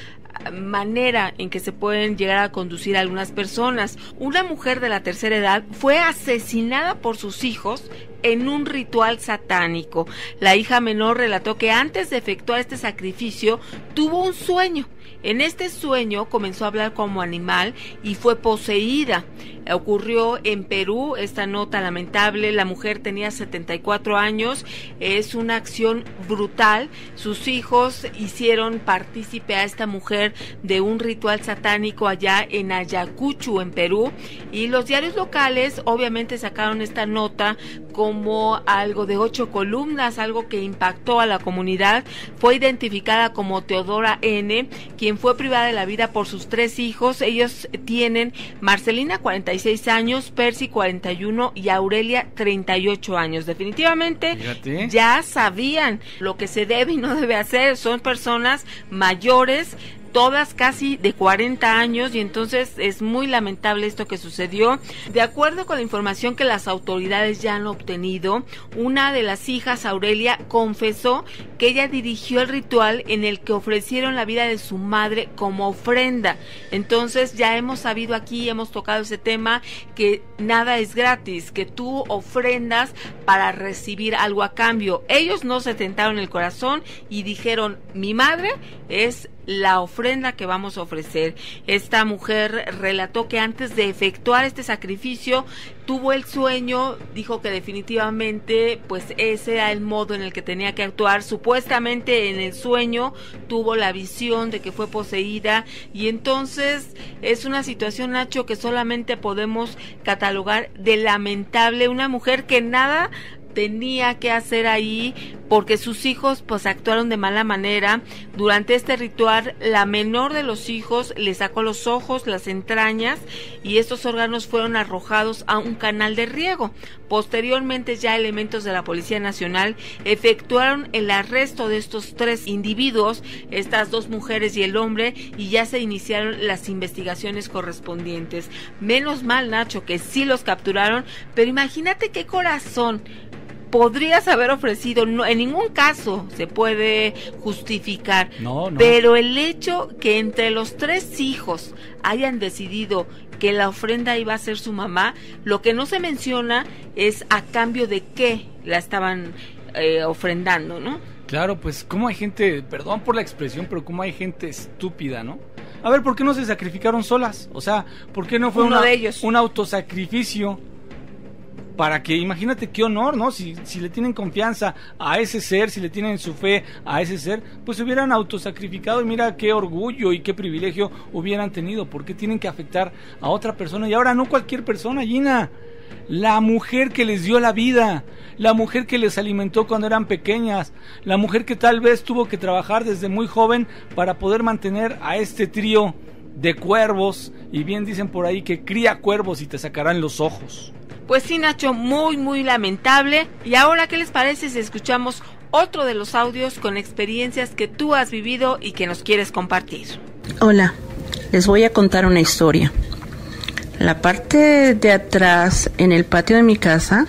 manera en que se pueden llegar a conducir a algunas personas. Una mujer de la tercera edad fue asesinada por sus hijos en un ritual satánico. La hija menor relató que antes de efectuar este sacrificio tuvo un sueño. En este sueño comenzó a hablar como animal y fue poseída. Ocurrió en Perú esta nota lamentable. La mujer tenía 74 años. Es una acción brutal. Sus hijos hicieron partícipe a esta mujer de un ritual satánico allá en Ayacucho, en Perú. Y los diarios locales obviamente sacaron esta nota como algo de 8 columnas, algo que impactó a la comunidad. Fue identificada como Teodora N., quien fue privada de la vida por sus 3 hijos. Ellos tienen Marcelina, 46 años, Percy, 41 y Aurelia, 38 años. Definitivamente, fíjate, ya sabían lo que se debe y no debe hacer. Son personas mayores, todas casi de 40 años, y entonces es muy lamentable esto que sucedió. De acuerdo con la información que las autoridades ya han obtenido, una de las hijas, Aurelia, confesó que ella dirigió el ritual en el que ofrecieron la vida de su madre como ofrenda. Entonces ya hemos sabido aquí, hemos tocado ese tema, que nada es gratis, que tú ofrendas para recibir algo a cambio. Ellos no se tentaron el corazón y dijeron: mi madre es la ofrenda que vamos a ofrecer. Esta mujer relató que antes de efectuar este sacrificio tuvo el sueño, dijo que definitivamente pues ese era el modo en el que tenía que actuar. Supuestamente en el sueño tuvo la visión de que fue poseída, y entonces es una situación, Nacho, que solamente podemos catalogar de lamentable. Una mujer que nada tenía que hacer ahí, porque sus hijos pues actuaron de mala manera. Durante este ritual, la menor de los hijos le sacó los ojos, las entrañas, y estos órganos fueron arrojados a un canal de riego. Posteriormente, ya elementos de la Policía Nacional efectuaron el arresto de estos 3 individuos, estas 2 mujeres y el hombre, y ya se iniciaron las investigaciones correspondientes. Menos mal, Nacho, que sí los capturaron, pero imagínate qué corazón podrías haber ofrecido. No, en ningún caso se puede justificar, no. Pero el hecho que entre los 3 hijos hayan decidido que la ofrenda iba a ser su mamá, lo que no se menciona es a cambio de qué la estaban ofrendando, ¿no? Claro, pues cómo hay gente, perdón por la expresión, pero cómo hay gente estúpida, ¿no? A ver, ¿por qué no se sacrificaron solas? O sea, ¿por qué no fue un autosacrificio? Para que, imagínate qué honor, ¿no? Si le tienen confianza a ese ser, si le tienen su fe a ese ser, pues se hubieran autosacrificado, y mira qué orgullo y qué privilegio hubieran tenido. ¿Por qué tienen que afectar a otra persona? Y ahora no cualquier persona, Gina. La mujer que les dio la vida, la mujer que les alimentó cuando eran pequeñas, la mujer que tal vez tuvo que trabajar desde muy joven para poder mantener a este trío de cuervos, y bien dicen por ahí que cría cuervos y te sacarán los ojos. Pues sí, Nacho, muy, muy lamentable. Y ahora, ¿qué les parece si escuchamos otro de los audios con experiencias que tú has vivido y que nos quieres compartir? Hola, les voy a contar una historia. La parte de atrás, en el patio de mi casa,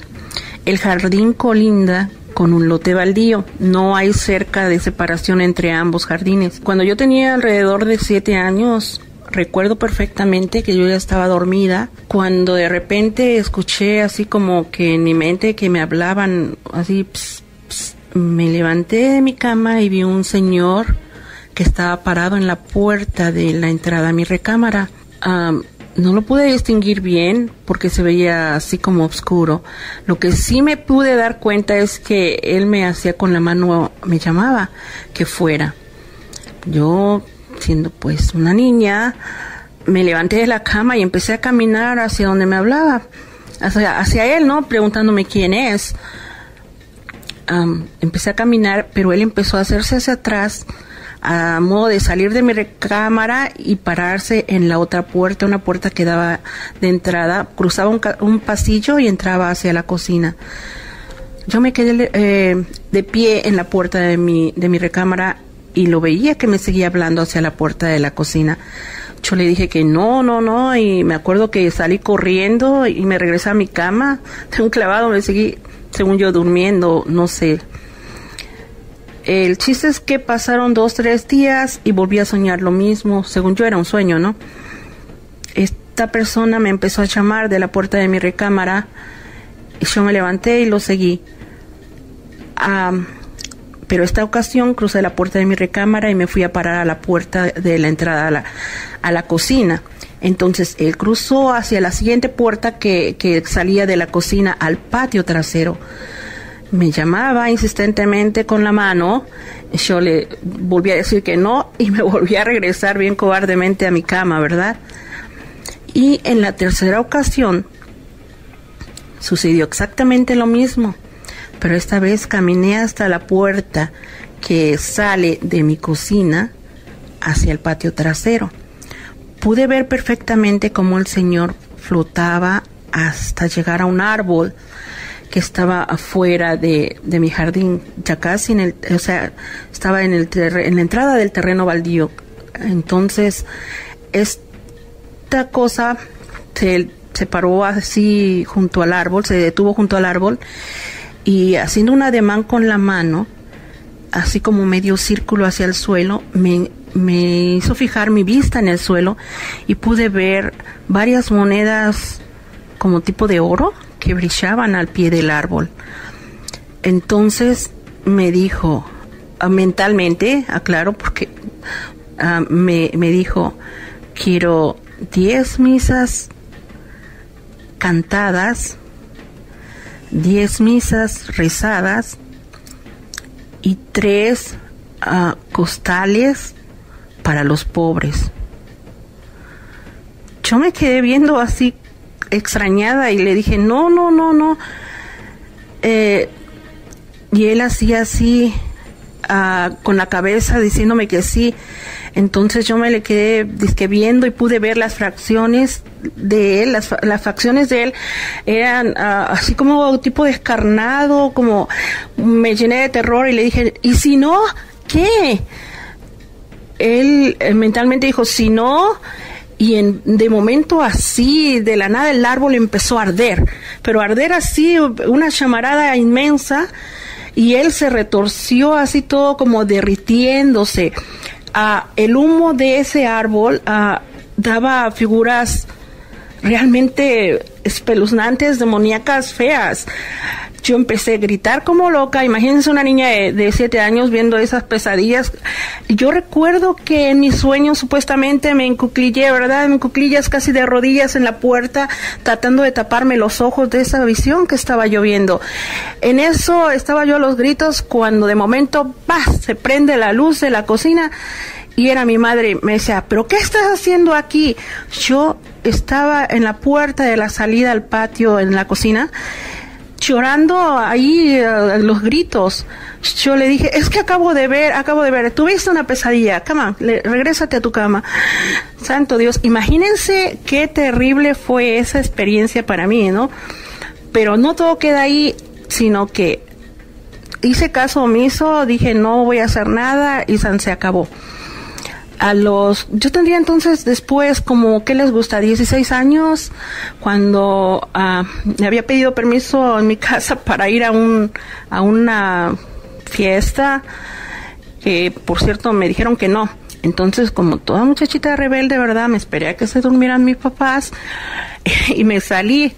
el jardín colinda con un lote baldío. No hay cerca de separación entre ambos jardines. Cuando yo tenía alrededor de 7 años... recuerdo perfectamente que yo ya estaba dormida cuando de repente escuché así como que en mi mente que me hablaban así, pss, pss. Me levanté de mi cama y vi un señor que estaba parado en la puerta de la entrada a mi recámara. No lo pude distinguir bien porque se veía así como oscuro. Lo que sí me pude dar cuenta es que él me hacía con la mano, me llamaba que fuera. Yo, siendo pues una niña, me levanté de la cama y empecé a caminar hacia donde me hablaba. hacia él, ¿no? Preguntándome quién es. Empecé a caminar, pero él empezó a hacerse hacia atrás, a modo de salir de mi recámara y pararse en la otra puerta, una puerta que daba de entrada, cruzaba un pasillo y entraba hacia la cocina. Yo me quedé de pie en la puerta de mi recámara y lo veía que me seguía hablando hacia la puerta de la cocina. Yo le dije que no, y me acuerdo que salí corriendo y me regresé a mi cama de un clavado, me seguí, según yo, durmiendo, no sé. El chiste es que pasaron 2-3 días y volví a soñar lo mismo. Según yo, era un sueño, ¿no? Esta persona me empezó a llamar de la puerta de mi recámara y yo me levanté y lo seguí. Pero esta ocasión crucé la puerta de mi recámara y me fui a parar a la puerta de la entrada a la cocina. Entonces él cruzó hacia la siguiente puerta que salía de la cocina al patio trasero. Me llamaba insistentemente con la mano, yo le volví a decir que no y me volví a regresar bien cobardemente a mi cama, ¿verdad? Y en la tercera ocasión sucedió exactamente lo mismo, pero esta vez caminé hasta la puerta que sale de mi cocina hacia el patio trasero. Pude ver perfectamente cómo el señor flotaba hasta llegar a un árbol que estaba afuera de mi jardín, ya casi estaba en la entrada del terreno baldío. Entonces, esta cosa se paró así junto al árbol, se detuvo junto al árbol y haciendo un ademán con la mano, así como medio círculo hacia el suelo, me hizo fijar mi vista en el suelo y pude ver varias monedas como tipo de oro que brillaban al pie del árbol. Entonces me dijo, mentalmente, aclaro, porque me dijo, quiero 10 misas cantadas, 10 misas rezadas y 3 costales para los pobres. Yo me quedé viendo así extrañada y le dije no. Y él hacía así con la cabeza diciéndome que sí. Entonces yo me le quedé viendo y pude ver las fracciones de él. Las facciones de él eran así como tipo descarnado, como me llené de terror y le dije, ¿y si no? ¿Qué? Él mentalmente dijo, si no. Y de momento así, de la nada el árbol empezó a arder, pero arder así, una llamarada inmensa, y él se retorció así todo como derritiéndose. El humo de ese árbol daba figuras realmente espeluznantes, demoníacas, feas. Yo empecé a gritar como loca. Imagínense una niña de 7 años viendo esas pesadillas. Yo recuerdo que en mis sueños supuestamente me encuclillé, ¿verdad? Me encuclillas casi de rodillas en la puerta, tratando de taparme los ojos de esa visión que estaba yo viendo. En eso estaba yo a los gritos cuando de momento ¡bah!, se prende la luz de la cocina y era mi madre. Me decía, ¿pero qué estás haciendo aquí? Yo estaba en la puerta de la salida al patio en la cocina, llorando ahí los gritos. Yo le dije, es que acabo de ver, tuviste una pesadilla, cama, regrésate a tu cama. Santo Dios, imagínense qué terrible fue esa experiencia para mí, ¿no? Pero no todo queda ahí, sino que hice caso omiso, dije no voy a hacer nada y se acabó. Yo tendría entonces después como, ¿qué les gusta? 16 años, cuando me había pedido permiso en mi casa para ir a una fiesta, que por cierto me dijeron que no. Entonces, como toda muchachita rebelde, ¿verdad? Me esperé a que se durmieran mis papás y me salí.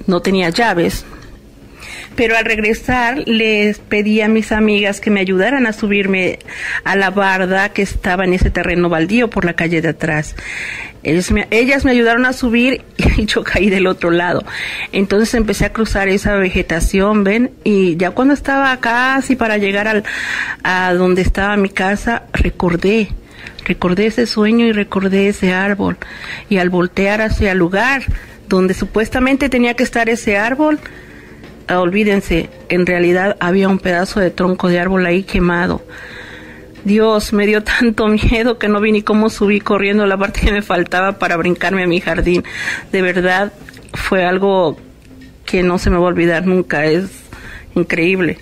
No tenía llaves. Pero al regresar les pedí a mis amigas que me ayudaran a subirme a la barda que estaba en ese terreno baldío por la calle de atrás. Ellas me ayudaron a subir y yo caí del otro lado. Entonces empecé a cruzar esa vegetación, ¿ven? Y ya cuando estaba casi para llegar a donde estaba mi casa, recordé ese sueño y recordé ese árbol. Y al voltear hacia el lugar donde supuestamente tenía que estar ese árbol, olvídense, en realidad había un pedazo de tronco de árbol ahí quemado. Dios, me dio tanto miedo que no vi ni cómo subí corriendo la parte que me faltaba para brincarme a mi jardín. De verdad, fue algo que no se me va a olvidar nunca, es increíble.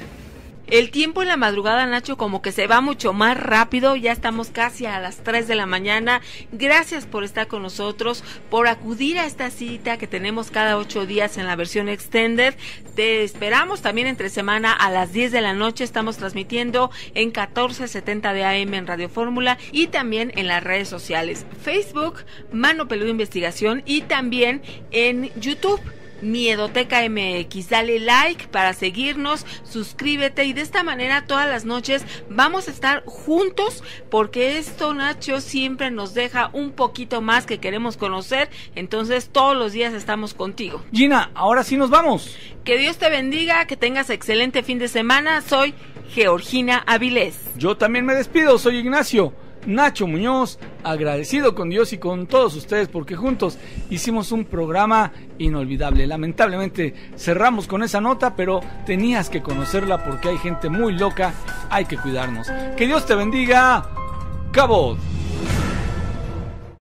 El tiempo en la madrugada, Nacho, como que se va mucho más rápido. Ya estamos casi a las 3 de la mañana. Gracias por estar con nosotros, por acudir a esta cita que tenemos cada 8 días en la versión extended. Te esperamos también entre semana a las 10 de la noche. Estamos transmitiendo en 1470 de AM en Radio Fórmula y también en las redes sociales. Facebook, Mano Peluda Investigación, y también en YouTube, Miedoteca MX. Dale like para seguirnos, suscríbete, y de esta manera todas las noches vamos a estar juntos, porque esto, Nacho, siempre nos deja un poquito más que queremos conocer. Entonces todos los días estamos contigo. Gina, ahora sí nos vamos. Que Dios te bendiga, que tengas excelente fin de semana. Soy Georgina Avilés. Yo también me despido, soy Ignacio Nacho Muñoz, agradecido con Dios y con todos ustedes porque juntos hicimos un programa inolvidable. Lamentablemente cerramos con esa nota, pero tenías que conocerla porque hay gente muy loca, hay que cuidarnos. Que Dios te bendiga. Cabo.